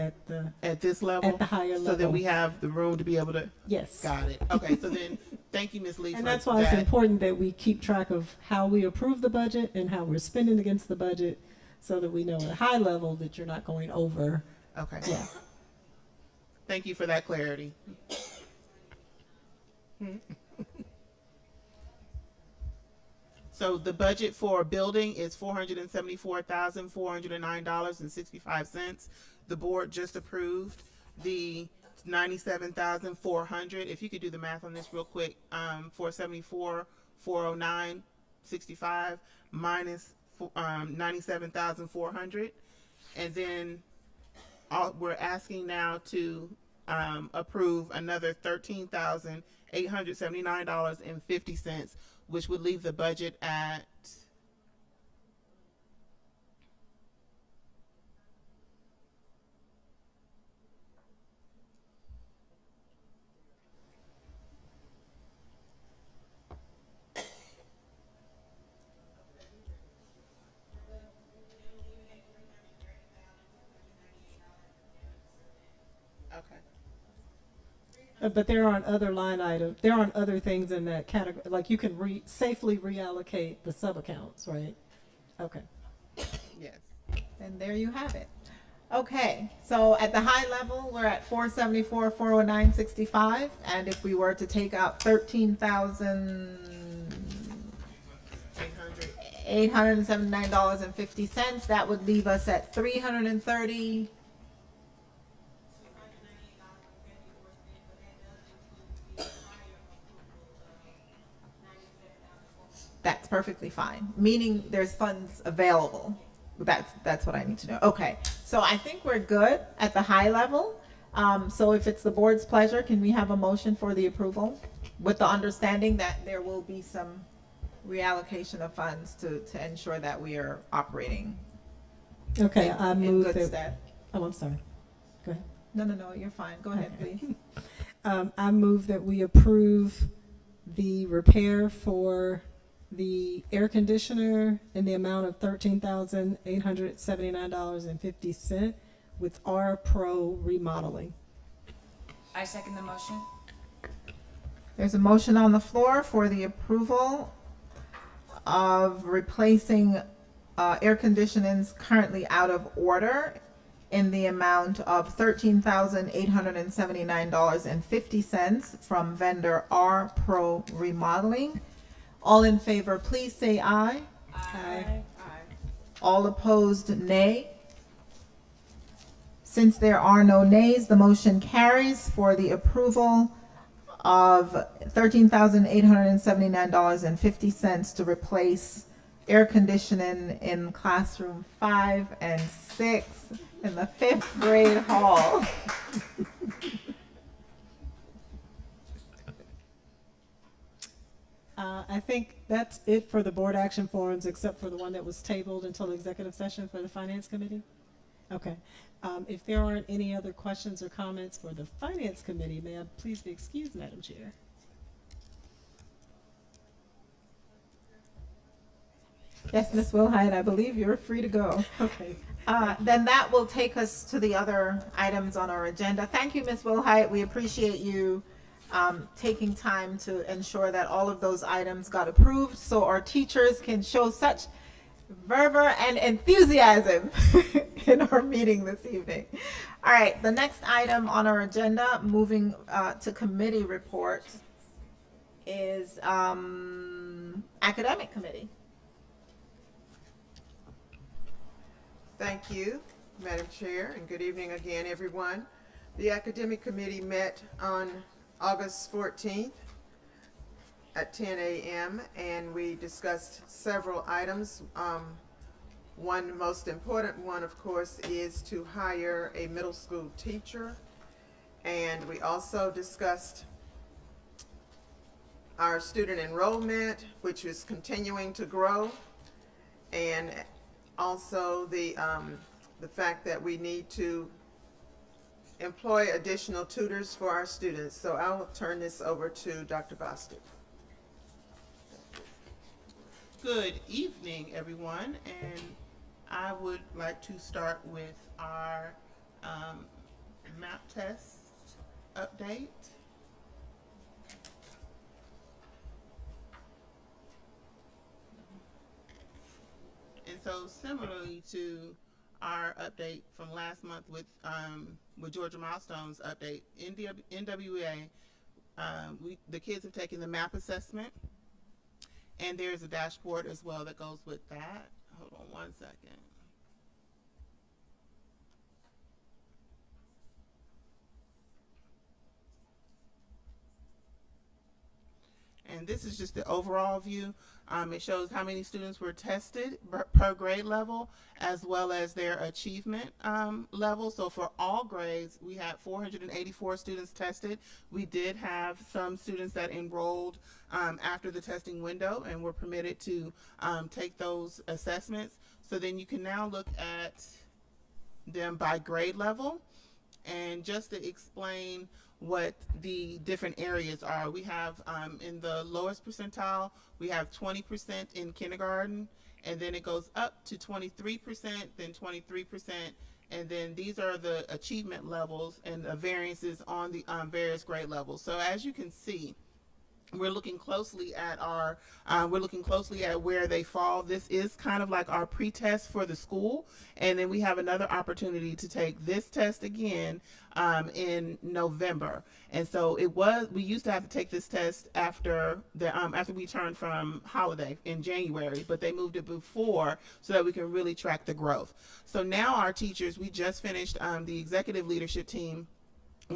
at this level, at the higher level, so that we have the room to be able to. Yes. Got it. Okay. So then, thank you, Ms. Lee. And that's why it's important that we keep track of how we approve the budget and how we're spending against the budget, so that we know at a high level that you're not going over. Okay. Yeah. Thank you for that clarity. So the budget for building is $474,409.65. The board just approved the $97,400. If you could do the math on this real quick, 474,409.65 minus 97,400, and then we're asking now to approve another $13,879.50, which would leave the budget at But there aren't other line items. There aren't other things in that category. Like you can safely reallocate the sub accounts, right? Okay. Yes. And there you have it. Okay, so at the high level, we're at 474, 409.65, and if we were to take out $13,879.50, that would leave us at $330. That's perfectly fine, meaning there's funds available. That's what I need to know. Okay, so I think we're good at the high level. So if it's the board's pleasure, can we have a motion for the approval with the understanding that there will be some reallocation of funds to ensure that we are operating Okay, in, I in move good that, stead? oh, I'm sorry. Go ahead. No, you're fine. Go ahead, Okay. please. I move that we approve the repair for the air conditioner in the amount of $13,879.50 with R Pro Remodeling. I second the motion. There's a motion on the floor for the approval of replacing air conditionings currently out of order in the amount of $13,879.50 from vendor R Pro Remodeling. All in favor, please say aye. Aye. All opposed, nay. Since there are no nays, the motion carries for the approval of $13,879.50 to replace air conditioning in classroom 5 and 6 in the 5th grade hall. I think that's it for the board action forums, except for the one that was tabled until the executive session for the finance committee. Okay. If there aren't any other questions or comments for the finance committee, may I please be excused, Madam Chair? Yes, Ms. Wilhite, I believe you're free to go. Okay. Then that will take us to the other items on our agenda. Thank you, Ms. Wilhite. We appreciate you taking time to ensure that all of those items got approved so our teachers can show such fervor and enthusiasm in our meeting this evening. All right, the next item on our agenda, moving to committee reports, is academic committee. Thank you, Madam Chair, and good evening again, everyone. The Academic Committee met on August 14th at 10 a.m. and we discussed several items. One most important one, of course, is to hire a middle school teacher. And we also discussed our student enrollment, which is continuing to grow, and also the fact that we need to employ additional tutors for our students. So I will turn this over to Dr. Bostic. Good evening, everyone, and I would like to start with our map test update. And so similarly to our update from last month with Georgia Milestones update, NWA, the kids have taken the map assessment, and there's a dashboard as well that goes with that. Hold on one second. And this is just the overall view. It shows how many students were tested per grade level, as well as their achievement level. So for all grades, we had 484 students tested. We did have some students that enrolled after the testing window and were permitted to take those assessments. So then you can now look at them by grade level. And just to explain what the different areas are, we have in the lowest percentile, we have 20% in kindergarten, and then it goes up to 23%, then 23%, and then these are the achievement levels and the variances on the various grade levels. So as you can see, we're looking closely at where they fall. This is kind of like our pre-test for the school, and then we have another opportunity to take this test again in November. And so we used to have to take this test after we returned from holiday in January, but they moved it before so that we can really track the growth. So now our teachers, we just finished the executive leadership team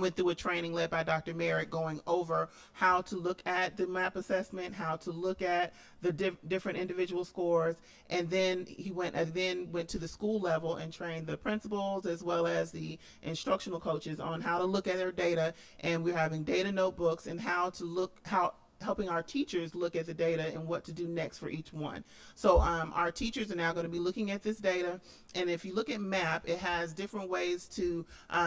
went through a training led by Dr. Merritt going over how to look at the MAP assessment, how to look at the different individual scores, and then he went to the school level and trained the principals as well as the instructional coaches on how to look at their data. And we're having data notebooks and helping our teachers look at the data and what to do next for each one. So our teachers are now going to be looking at this data, and if you look at MAP, it has different ways to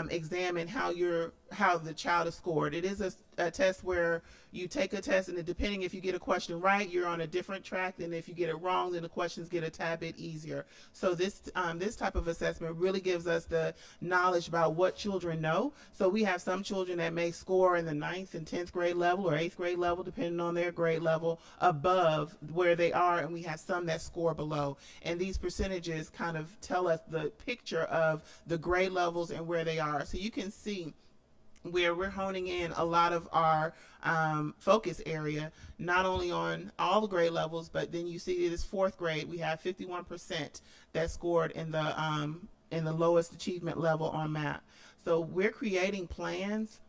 examine how the child is scored. It is a test where you take a test, and depending if you get a question right, you're on a different track than if you get it wrong, then the questions get a tad bit easier. So this type of assessment really gives us the knowledge about what children know. So we have some children that may score in the 9th and 10th grade level or 8th grade level, depending on their grade level, above where they are, and we have some that score below. And these percentages kind of tell us the picture of the grade levels and where they are. So you can see where we're honing in a lot of our focus area, not only on all the grade levels, but then you see this 4th grade, we have 51% that scored in the lowest achievement level on MAP. So we're creating plans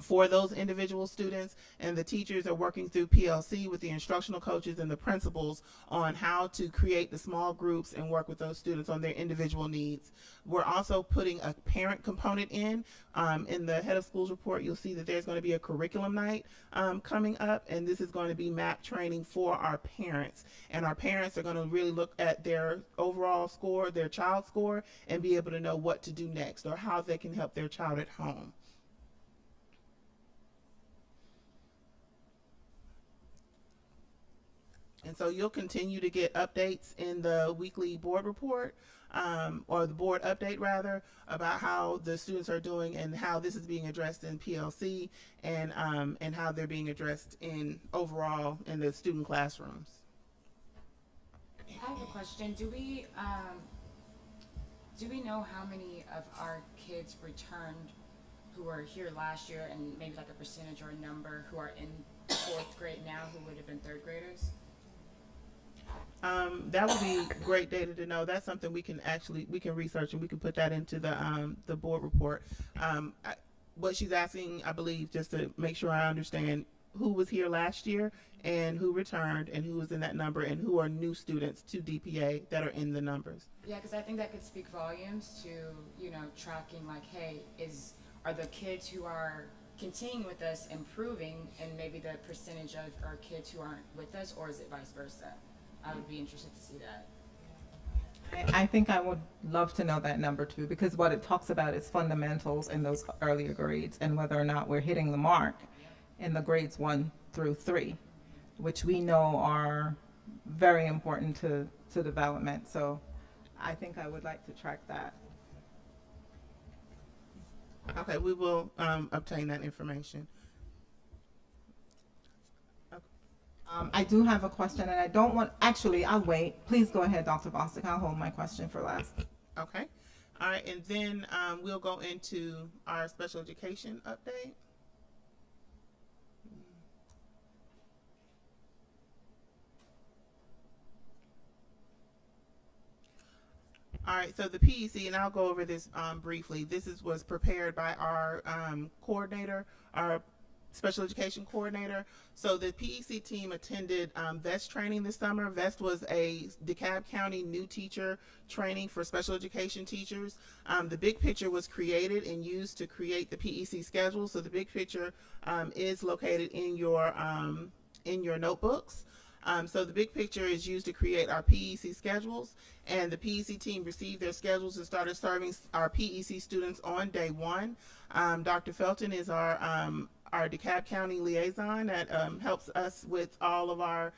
for those individual students, and the teachers are working through PLC with the instructional coaches and the principals on how to create the small groups and work with those students on their individual needs. We're also putting a parent component in the head of schools report. You'll see that there's going to be a curriculum night coming up, and this is going to be MAP training for our parents, and our parents are going to really look at their overall score, their child score, and be able to know what to do next or how they can help their child at home. And so you'll continue to get updates in the weekly board report, or the board update rather, about how the students are doing and how this is being addressed in PLC, and how they're being addressed in overall in the student classrooms. I have a question. Do we know how many of our kids returned who were here last year, and maybe like a percentage or a number who are in 4th grade now who would have been 3rd graders? That would be great data to know. That's something we can research, and we can put that into the board report. What she's asking, I believe, just to make sure I understand, who was here last year and who returned and who was in that number and who are new students to DPA that are in the numbers. Yeah, because I think that could speak volumes to, tracking like, hey, are the kids who are continuing with us improving, and maybe the percentage of our kids who aren't with us, or is it vice versa? I would be interested to see that. I think I would love to know that number too, because what it talks about is fundamentals in those earlier grades and whether or not we're hitting the mark in the grades 1 through 3, which we know are very important to development. So I think I would like to track that. Okay, we will obtain that information. I do have a question, and I don't want, actually, I'll wait. Please go ahead, Dr. Bostic. I'll hold my question for last. Okay. All right, and then we'll go into our special education update. All right, so the PEC, and I'll go over this briefly. This was prepared by our coordinator, our special education coordinator. So the PEC team attended VEST training this summer. VEST was a DeKalb County new teacher training for special education teachers. The big picture was created and used to create the PEC schedule. So the big picture is located in your notebooks. So the big picture is used to create our PEC schedules, and the PEC team received their schedules and started serving our PEC students on day 1. Dr. Felton is our DeKalb County liaison that helps us with all of our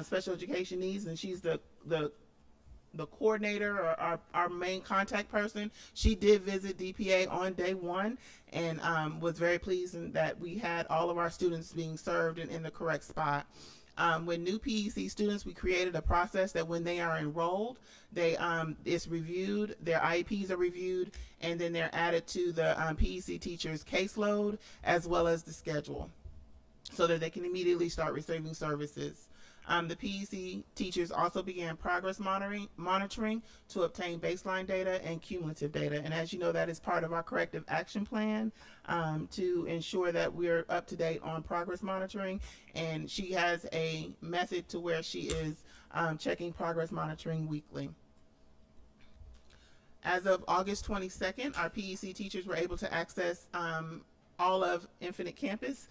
special education needs, and she's the coordinator, or our main contact person. She did visit DPA on day 1 and was very pleased that we had all of our students being served in the correct spot. When new PEC students, we created a process that when they are enrolled, it's reviewed, their IEPs are reviewed, and then they're added to the PEC teacher's caseload as well as the schedule, so that they can immediately start receiving services. The PEC teachers also began progress monitoring to obtain baseline data and cumulative data. And as you know, that is part of our corrective action plan to ensure that we're up to date on progress monitoring. And she has a method to where she is checking progress monitoring weekly. As of August 22nd, our PEC teachers were able to access all of Infinite Campus.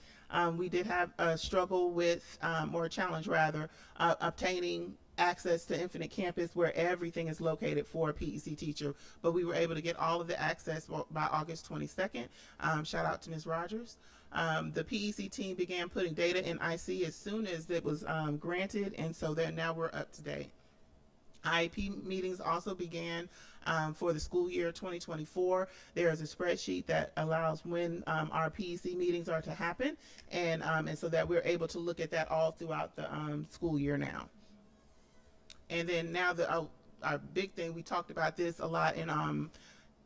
We did have a struggle with, or a challenge rather, obtaining access to Infinite Campus where everything is located for a PEC teacher, but we were able to get all of the access by August 22nd. Shout out to Ms. Rogers. The PEC team began putting data in IC as soon as it was granted, and so then now we're up to date. IEP meetings also began for the school year 2024. There is a spreadsheet that allows when our PEC meetings are to happen, and so that we're able to look at that all throughout the school year now. And then now our big thing, we talked about this a lot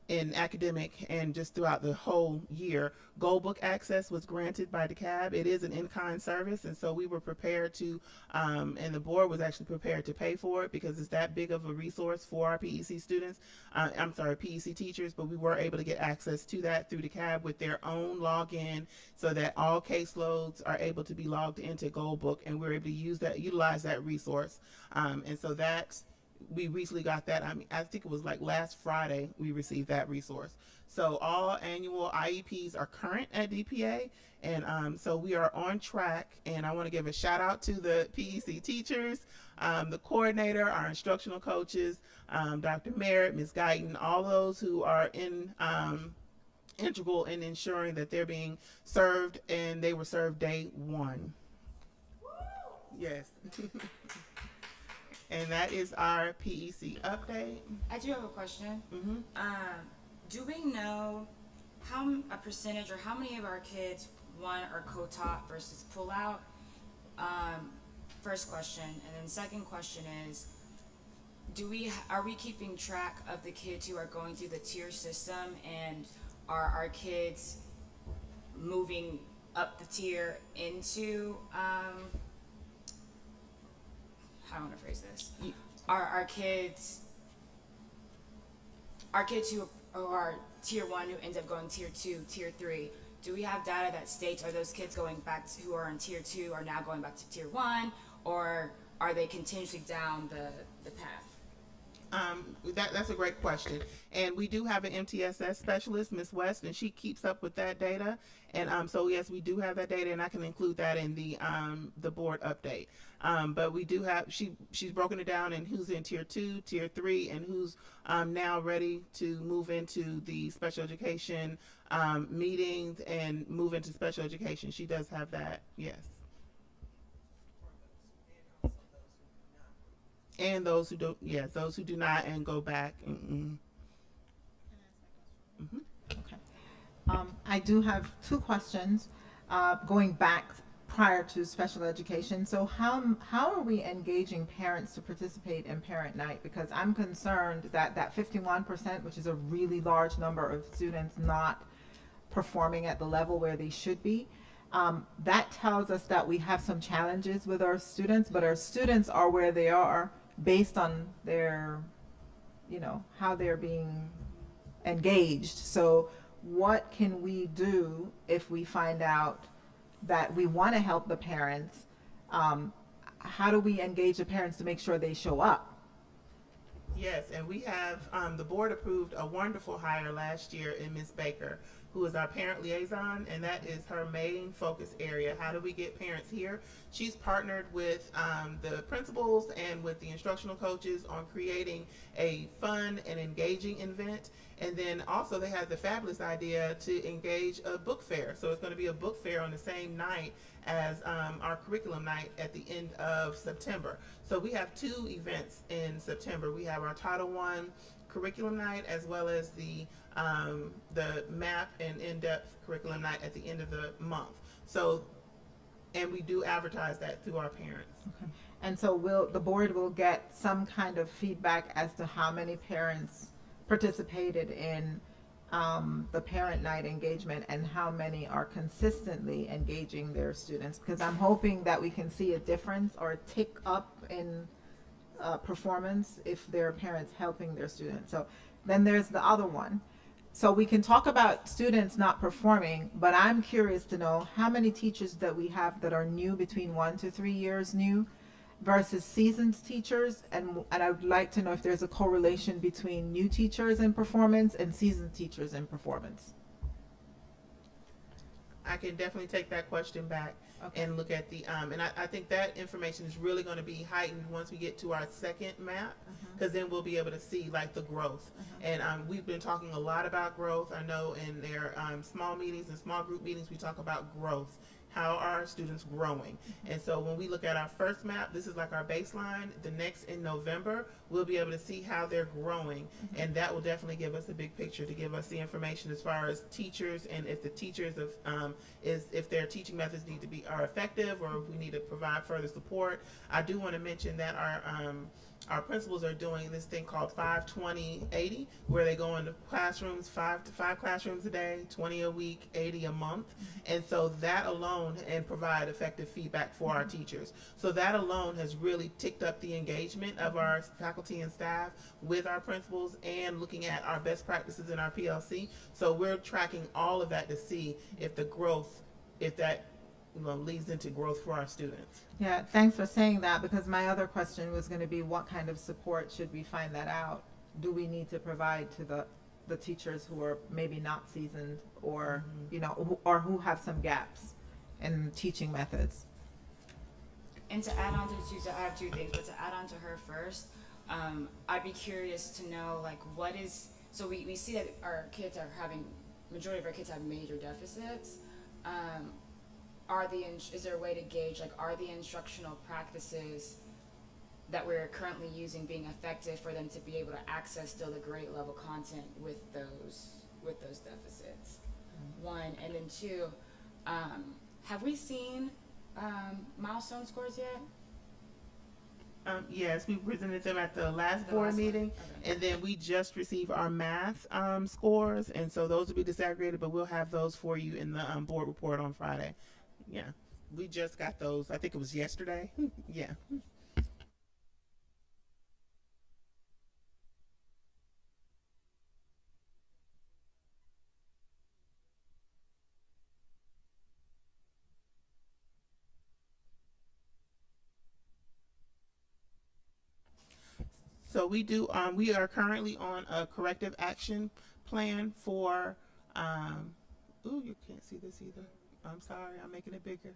in academic and just throughout the whole year. Gold Book access was granted by Dekalb. It is an in-kind service, and so we were prepared to, and the board was actually prepared to pay for it because it's that big of a resource for our PEC students. PEC teachers, but we were able to get access to that through Dekalb with their own login, so that all caseloads are able to be logged into Gold Book, and we're able to utilize that resource. And so that we recently got that. I think it was like last Friday we received that resource. So all annual IEPs are current at DPA, and so we are on track. And I want to give a shout out to the PEC teachers, the coordinator, our instructional coaches, Dr. Merritt, Ms. Guyton, all those who are integral in ensuring that they're being served, and they were served day one. Yes. And that is our PEC update. I do have a question. Mm-hmm. Do we know a percentage or how many of our kids won or co-taught versus pull out? First question, and then second question is, are we keeping track of the kids who are going through the tier system, and are our kids moving up the tier into how do I want to phrase this? Our kids who are tier 1 who end up going tier 2, tier 3, do we have data that states, are those kids going back to, who are in tier 2 are now going back to tier 1, or are they continuously down the path? That's a great question, and we do have an MTSS specialist, Ms. West, and she keeps up with that data. And so yes, we do have that data, and I can include that in the board update. But we do have she's broken it down in who's in tier 2, tier 3, and who's now ready to move into the special education meetings and move into special education. She does have that, yes. And those who don't, yes, those who do not and go back. Mm-hmm. Okay. I do have two questions going back prior to special education. So how are we engaging parents to participate in parent night? Because I'm concerned that 51%, which is a really large number of students not performing at the level where they should be, that tells us that we have some challenges with our students, but our students are where they are based on their, how they're being engaged. So what can we do if we find out that we want to help the parents? How do we engage the parents to make sure they show up? Yes, and we have, the board approved a wonderful hire last year in Ms. Baker, who is our parent liaison, and that is her main focus area. How do we get parents here? She's partnered with the principals and with the instructional coaches on creating a fun and engaging event. And then also they had the fabulous idea to engage a book fair. So it's going to be a book fair on the same night as our curriculum night at the end of September. So we have two events in September. We have our Title I curriculum night, as well as the MAP and in-depth curriculum night at the end of the month. So, and we do advertise that through our parents. Okay. And so the board will get some kind of feedback as to how many parents participated in the parent night engagement and how many are consistently engaging their students, because I'm hoping that we can see a difference or a tick up in performance if their parents helping their students. So then there's the other one. So we can talk about students not performing, but I'm curious to know how many teachers that we have that are new, between 1 to 3 years new, versus seasoned teachers, and I would like to know if there's a correlation between new teachers in performance and seasoned teachers in performance. I can definitely take that question back Okay. and look at the and I think that information is really going to be heightened once we get to our second map, because then we'll be able to see like the growth. And we've been talking a lot about growth. I know in their small meetings and small group meetings we talk about growth. How are our students growing? And so when we look at our first map, this is like our baseline. The next in November, we'll be able to see how they're growing, and that will definitely give us a big picture, to give us the information as far as teachers, and if the teachers of if their teaching methods are effective, or if we need to provide further support. I do want to mention that our principals are doing this thing called 5-20-80, where they go into classrooms, 5 classrooms a day, 20 a week, 80 a month. And so that alone, and provide effective feedback for our teachers. So that alone has really ticked up the engagement of our faculty and staff with our principals, and looking at our best practices in our PLC. So we're tracking all of that to see if the growth, if that leads into growth for our students. Yeah, thanks for saying that, because my other question was going to be, what kind of support should we find that out? Do we need to provide to the teachers who are maybe not seasoned, or or who have some gaps in teaching methods? And to add on to Susan, I have two things, but to add on to her first, I'd be curious to know, like, what is, so we see that our kids are having, majority of our kids have major deficits. Is there a way to gauge, like, are the instructional practices that we're currently using being effective for them to be able to access still the grade level content with those deficits? One, and then two, have we seen milestone scores yet? Yes, we presented them at the last The board last one. meeting, Okay. and then we just received our math scores, and so those will be disaggregated, but we'll have those for you in the board report on Friday. Yeah, we just got those. I think it was yesterday. Yeah. So we do. We are currently on a corrective action plan for. Ooh, you can't see this either. I'm sorry. I'm making it bigger.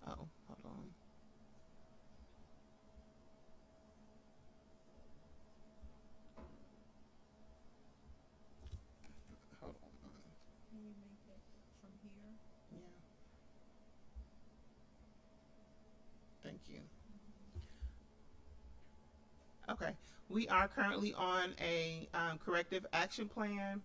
Oh, hold on. Hold on. Can we make it from here? Yeah. Thank you. Okay. We are currently on a corrective action plan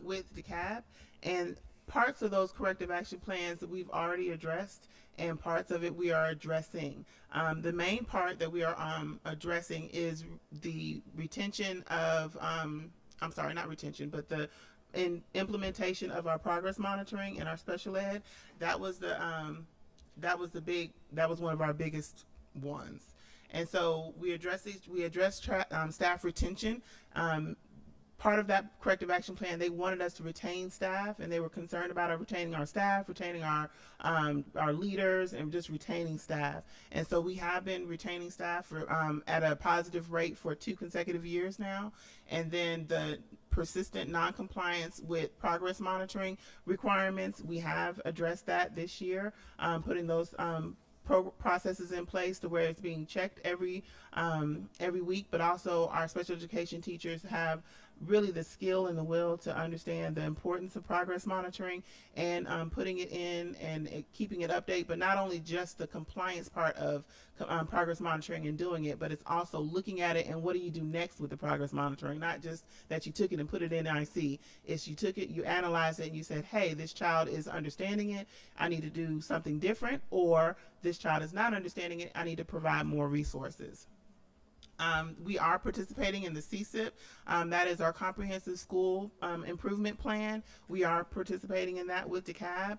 with Dekalb, and parts of those corrective action plans that we've already addressed, and parts of it we are addressing. The main part that we are addressing is the retention of, I'm sorry, not retention, but the implementation of our progress monitoring and our special ed. That was one of our biggest ones. And so we address staff retention. Part of that corrective action plan, they wanted us to retain staff, and they were concerned about retaining our staff, retaining our leaders, and just retaining staff. And so we have been retaining staff for, at a positive rate for 2 consecutive years now. And then the persistent non-compliance with progress monitoring requirements, we have addressed that this year, putting those processes in place to where it's being checked every week, but also our special education teachers have really the skill and the will to understand the importance of progress monitoring and putting it in and keeping it updated, but not only just the compliance part of progress monitoring and doing it, but it's also looking at it and what do you do next with the progress monitoring, not just that you took it and put it in IC. It's you took it, you analyzed it, and you said, hey, this child is understanding it, I need to do something different, or this child is not understanding it, I need to provide more resources. We are participating in the CSIP. That is our comprehensive school improvement plan. We are participating in that with Dekalb.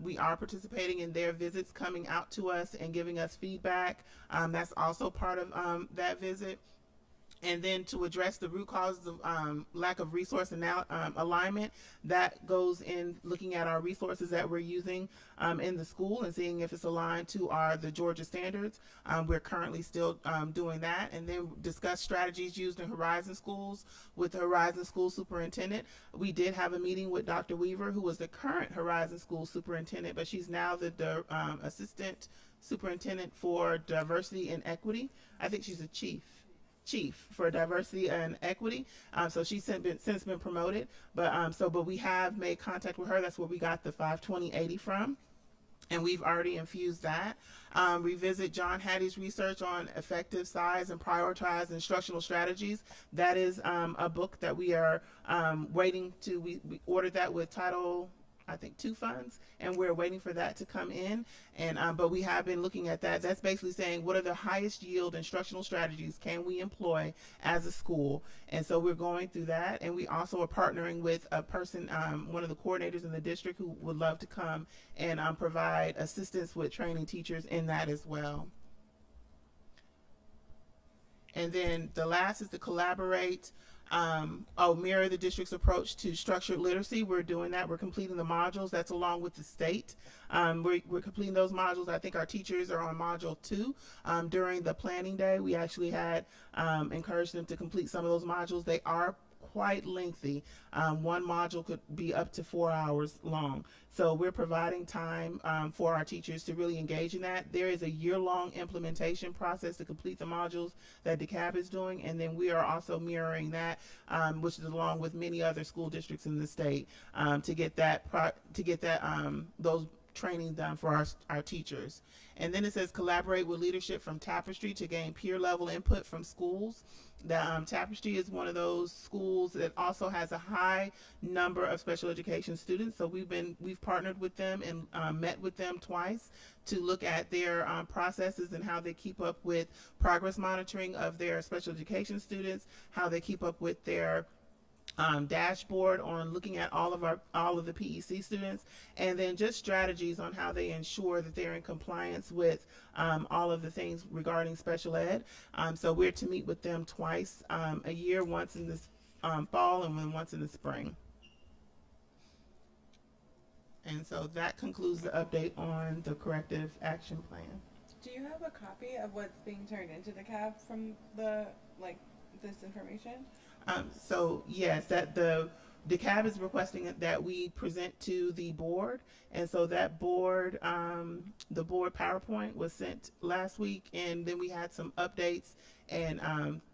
We are participating in their visits, coming out to us and giving us feedback. That's also part of that visit. And then to address the root causes of lack of resource and alignment, that goes in looking at our resources that we're using in the school and seeing if it's aligned to the Georgia standards. We're currently still doing that. And then discuss strategies used in Horizon schools with the Horizon school superintendent. We did have a meeting with Dr. Weaver, who was the current Horizon school superintendent, but she's now the assistant superintendent for diversity and equity. I think she's a chief for diversity and equity. So she's since been promoted, but we have made contact with her. That's where we got the 52080 from, and we've already infused that. Revisit John Hattie's research on effective size and prioritized instructional strategies. That is a book that we are waiting to. We ordered that with Title I think 2 funds, and we're waiting for that to come in. And but we have been looking at that. That's basically saying what are the highest yield instructional strategies can we employ as a school, and so we're going through that. And we also are partnering with a person, one of the coordinators in the district, who would love to come and provide assistance with training teachers in that as well. And then the last is to collaborate. Mirror the district's approach to structured literacy. We're doing that. We're completing the modules. That's along with the state. We're completing those modules. I think our teachers are on module 2. During the planning day, we actually had encouraged them to complete some of those modules. They are quite lengthy. One module could be up to 4 hours long. So we're providing time for our teachers to really engage in that. There is a year-long implementation process to complete the modules that Dekalb is doing, and then we are also mirroring that, which is along with many other school districts in the state, to get those training done for our teachers. And then it says collaborate with leadership from Tapestry to gain peer level input from schools. The Tapestry is one of those schools that also has a high number of special education students. So we've partnered with them and met with them twice to look at their processes and how they keep up with progress monitoring of their special education students, how they keep up with their dashboard on looking at all of the PEC students, and then just strategies on how they ensure that they're in compliance with all of the things regarding special ed. So we're to meet with them twice a year, once in this fall and then once in the spring. And so that concludes the update on the corrective action plan. Do you have a copy of what's being turned into Dekalb from this information? So yes, that the Dekalb is requesting that we present to the board, and so that board, the board PowerPoint was sent last week, and then we had some updates, and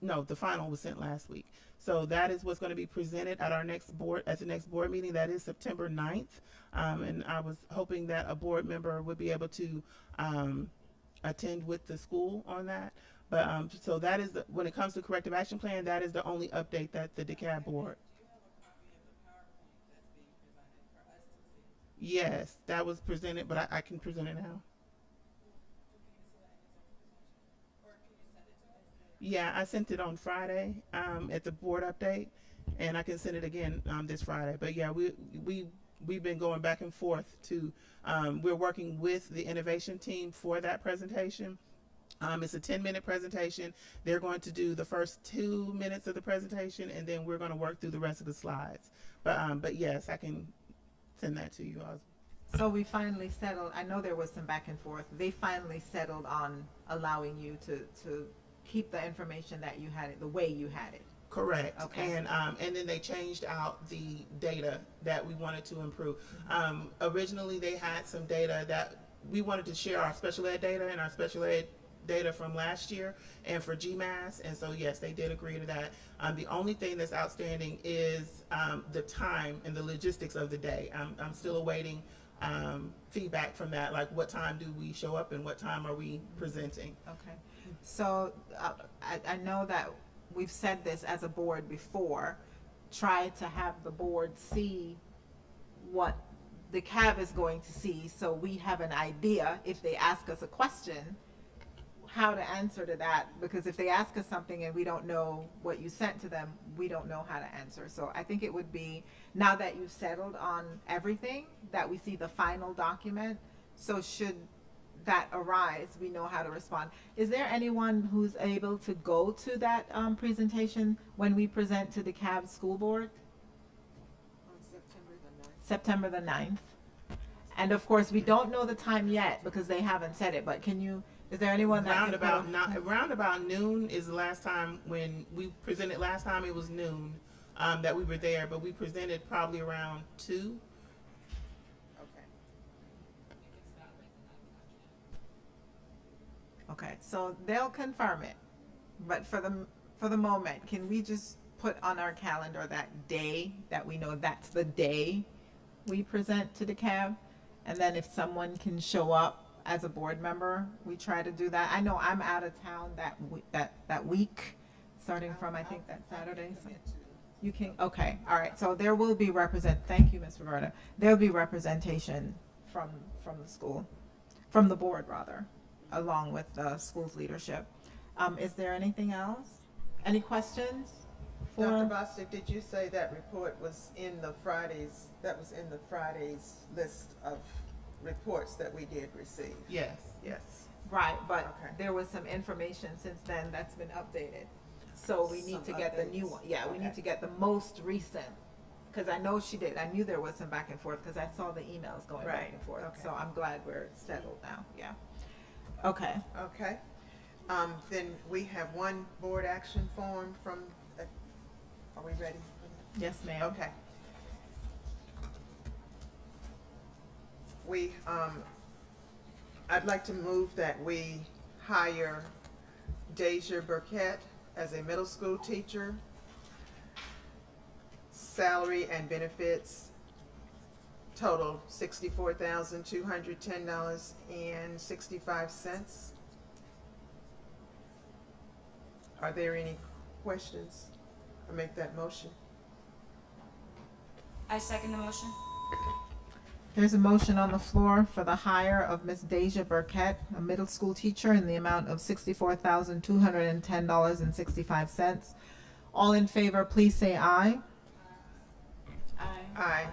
no, the final was sent last week. So that is what's going to be presented at the next board meeting. That is September 9th, and I was hoping that a board member would be able to attend with the school on that. But so that is when it comes to corrective action plan, that is the only update that the Dekalb board. Yes, that was presented, but I can present it now. Yeah, I sent it on Friday at the board update, and I can send it again this Friday. But yeah, we've been going back and forth to we're working with the innovation team for that presentation. It's a 10-minute presentation. They're going to do the first 2 minutes of the presentation, and then we're going to work through the rest of the slides. But yes, I can send that to you all. So we finally settled. I know there was some back and forth. They finally settled on allowing you to keep the information that you had it the way you had it. Correct. Okay. And then they changed out the data that we wanted to improve. Originally, they had some data that we wanted to share our special ed data and our special ed data from last year and for GMAS, and so yes, they did agree to that. The only thing that's outstanding is the time and the logistics of the day. I'm still awaiting feedback from that, like what time do we show up and what time are we presenting. Okay, so I know that we've said this as a board before, try to have the board see what the CAB is going to see, so we have an idea if they ask us a question, how to answer to that, because if they ask us something and we don't know what you sent to them, we don't know how to answer. So I think it would be, now that you've settled on everything, that we see the final document, so should that arise, we know how to respond. Is there anyone who's able to go to that presentation when we present to the CAB school board? September the 9th. And of course, we don't know the time yet because they haven't said it, but can you, is there anyone that Round about noon is the last time when we presented. Last time it was noon that we were there, but we presented probably around 2. Okay, so they'll confirm it, but for the moment, can we just put on our calendar that day that we know that's the day we present to the CAB, and then if someone can show up as a board member, we try to do that. I know I'm out of town that week, starting from I think that Saturday. So you can, okay, all right. So there will be thank you, Ms. Roberta. There'll be representation from the school, from the board rather, along with the school's leadership. Is there anything else? Any questions? Dr. Bostic, did you say that report was in the Friday's list of reports that we did receive? Yes. Right, but Okay. there was some information since then that's been updated. So we need to Some get the updates. new one. Yeah, we need Okay. to get the most recent. Because I know she did. I knew there was some back and forth because I saw the emails going back Right, and forth. okay. So I'm glad we're settled now. Yeah. Okay. Okay. Then we have one board action form from, are we ready? Yes, ma'am. Okay. I'd like to move that we hire Deja Burkett as a middle school teacher. Salary and benefits total $64,210.65. Are there any questions? I make that motion. I second the motion. There's a motion on the floor for the hire of Ms. Deja Burkett, a middle school teacher, in the amount of $64,210.65. All in favor, please say aye. Aye. Aye.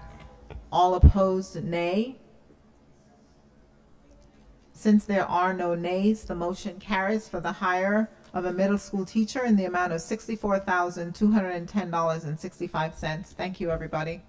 All opposed, nay. Since there are no nays, the motion carries for the hire of a middle school teacher in the amount of $64,210.65. Thank you, everybody.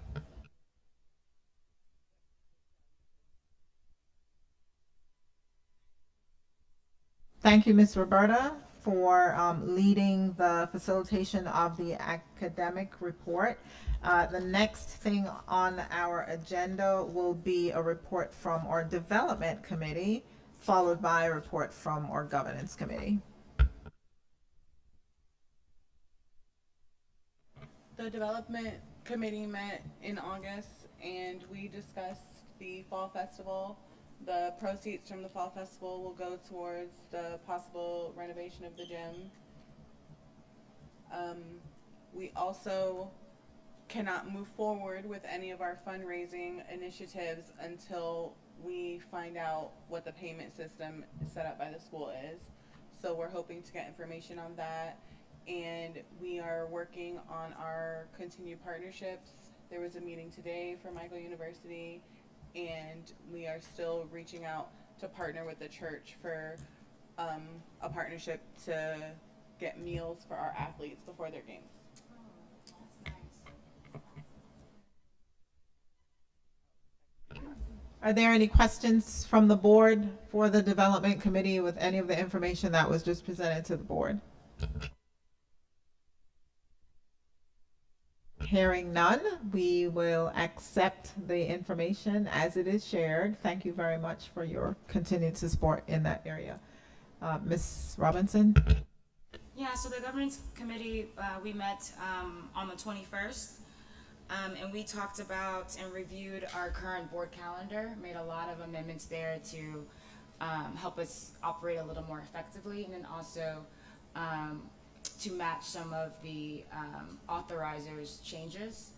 Thank you, Ms. Roberta, for leading the facilitation of the academic report. The next thing on our agenda will be a report from our development committee, followed by a report from our governance committee. The development committee met in August and we discussed the fall festival. The proceeds from the fall festival will go towards the possible renovation of the gym. We also cannot move forward with any of our fundraising initiatives until we find out what the payment system set up by the school is. So we're hoping to get information on that. And we are working on our continued partnerships. There was a meeting today for Michael University, and we are still reaching out to partner with the church for a partnership to get meals for our athletes before their games. Are there any questions from the board for the development committee with any of the information that was just presented to the board? Hearing none, we will accept the information as it is shared. Thank you very much for your continued support in that area. Ms. Robinson? Yeah, so the governance committee, we met on the 21st, and we talked about and reviewed our current board calendar, made a lot of amendments there to help us operate a little more effectively, and then also to match some of the authorizers' changes.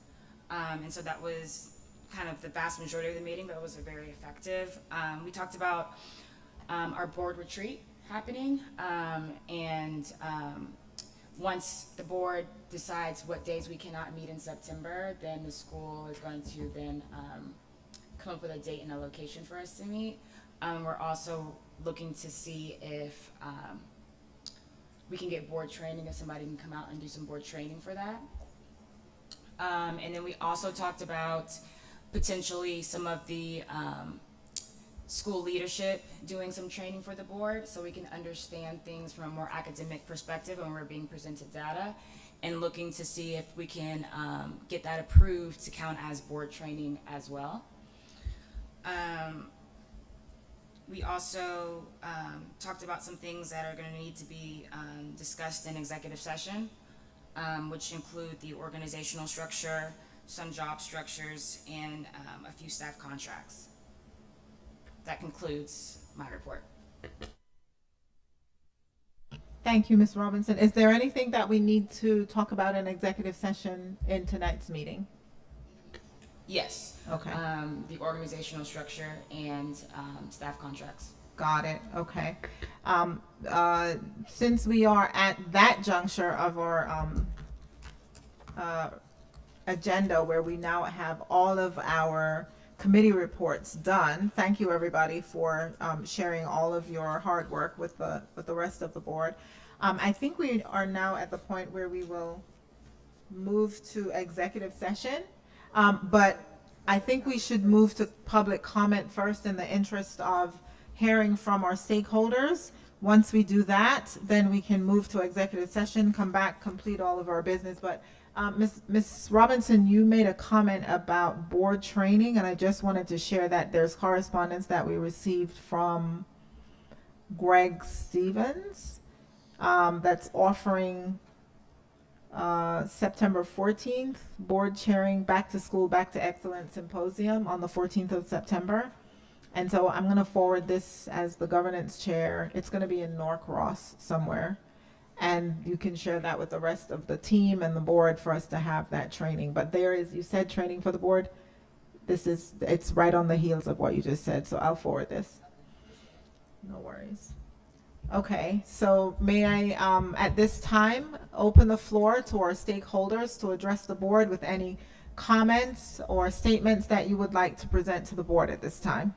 And so that was kind of the vast majority of the meeting, but it was very effective. We talked about our board retreat happening, and once the board decides what days we cannot meet in September, then the school is going to then come up with a date and a location for us to meet. We're also looking to see if we can get board training, if somebody can come out and do some board training for that. And then we also talked about potentially some of the school leadership doing some training for the board so we can understand things from a more academic perspective when we're being presented data, and looking to see if we can get that approved to count as board training as well. We also talked about some things that are going to need to be discussed in executive session, which include the organizational structure, some job structures, and a few staff contracts. That concludes my report. Thank you, Ms. Robinson. Is there anything that we need to talk about in executive session in tonight's meeting? Yes. Okay. The organizational structure and staff contracts. Got it. Okay. Since we are at that juncture of our agenda where we now have all of our committee reports done, thank you everybody for sharing all of your hard work with the rest of the board. I think we are now at the point where we will move to executive session, but I think we should move to public comment first in the interest of hearing from our stakeholders. Once we do that, then we can move to executive session, come back, complete all of our business. But Ms. Robinson, you made a comment about board training, and I just wanted to share that there's correspondence that we received from Greg Stevens that's offering September 14th, board chairing Back to School, Back to Excellence Symposium on the 14th of September. And so I'm going to forward this as the governance chair. It's going to be in Norcross somewhere. And you can share that with the rest of the team and the board for us to have that training. But there is, you said training for the board. It's right on the heels of what you just said. So I'll forward this. No worries. Okay, so may I, at this time, open the floor to our stakeholders to address the board with any comments or statements that you would like to present to the board at this time.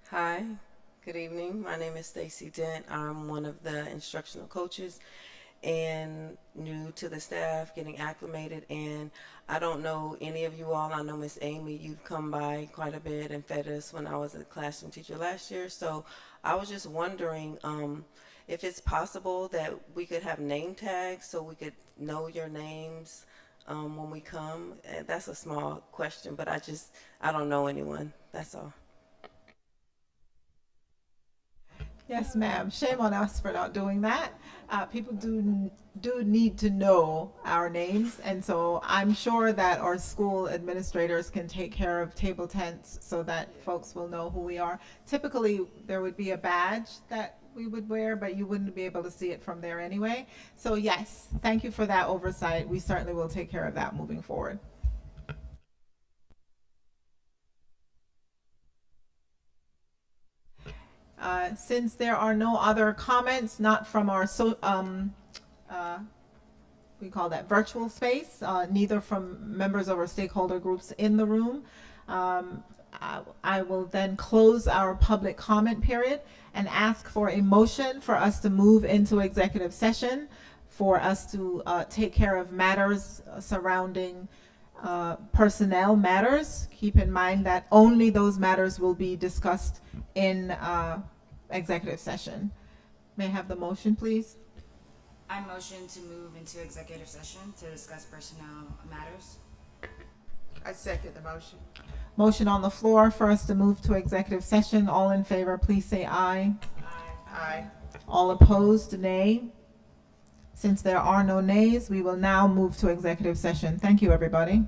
Hi, good evening. My name is Stacy Dent. I'm one of the instructional coaches and new to the staff, getting acclimated. And I don't know any of you all. I know Miss Amy, you've come by quite a bit and fed us when I was a classroom teacher last year. So I was just wondering if it's possible that we could have name tags so we could know your names when we come. And that's a small question, but I don't know anyone. That's all. Yes, ma'am. Shame on us for not doing that. People do need to know our names, and so I'm sure that our school administrators can take care of table tents so that folks will know who we are. Typically, there would be a badge that we would wear, but you wouldn't be able to see it from there anyway. So yes, thank you for that oversight. We certainly will take care of that moving forward. Since there are no other comments, not from our we call that virtual space, neither from members of our stakeholder groups in the room, I will then close our public comment period and ask for a motion for us to move into executive session for us to take care of matters surrounding personnel matters. Keep in mind that only those matters will be discussed in executive session. May I have the motion, please? I motion to move into executive session to discuss personnel matters. I second the motion. Motion on the floor for us to move to executive session. All in favor, please say aye. Aye. All opposed, nay. Since there are no nays, we will now move to executive session. Thank you, everybody.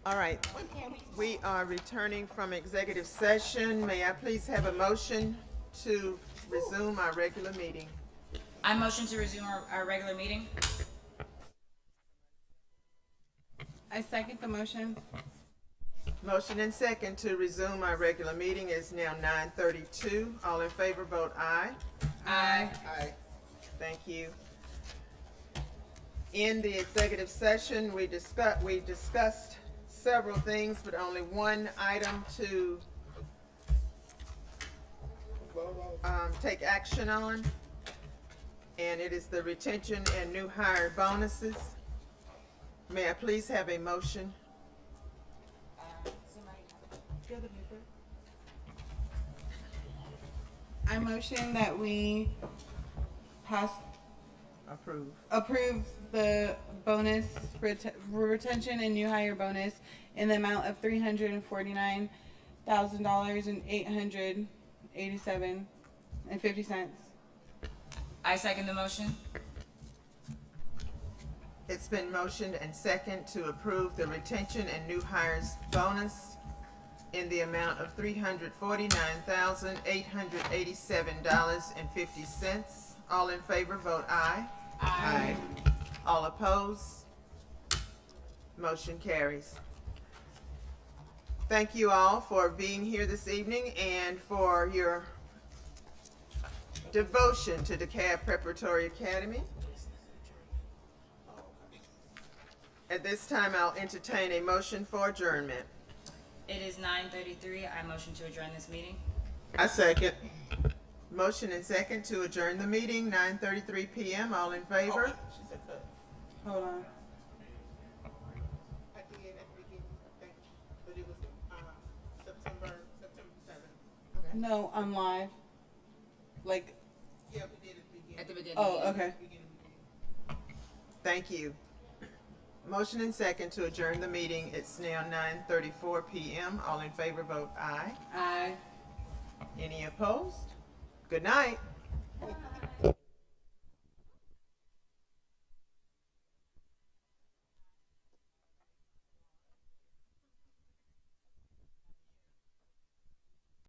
All right, we are returning from executive session. May I please have a motion to resume our regular meeting? I motion to resume our regular meeting. I second the motion. Motion and second to resume our regular meeting is now 9:32. All in favor, vote aye. Aye. Aye. Thank you. In the executive session, we discussed several things, but only one item to take action on, and it is the retention and new hire bonuses. May I please have a motion? I motion that we approve the bonus retention and new hire bonus in the amount of $349,000 and $887.50. I second the motion. It's been motioned and second to approve the retention and new hires bonus in the amount of $349,887.50. All in favor, vote aye. Aye. All opposed? Motion carries. Thank you all for being here this evening and for your devotion to Dekalb Preparatory Academy. At this time, I'll entertain a motion for adjournment. It is 9:33. I motion to adjourn this meeting. I second. Motion and second to adjourn the meeting, 9:33 p.m. All in favor? Hold on. I did at the beginning, I think, but it was September 7th. No, I'm live. Like, Yeah, we did at the beginning. At the beginning. oh, okay. Thank you. Motion and second to adjourn the meeting. It's now 9:34 p.m. All in favor, vote aye. Aye. Any opposed? Good night.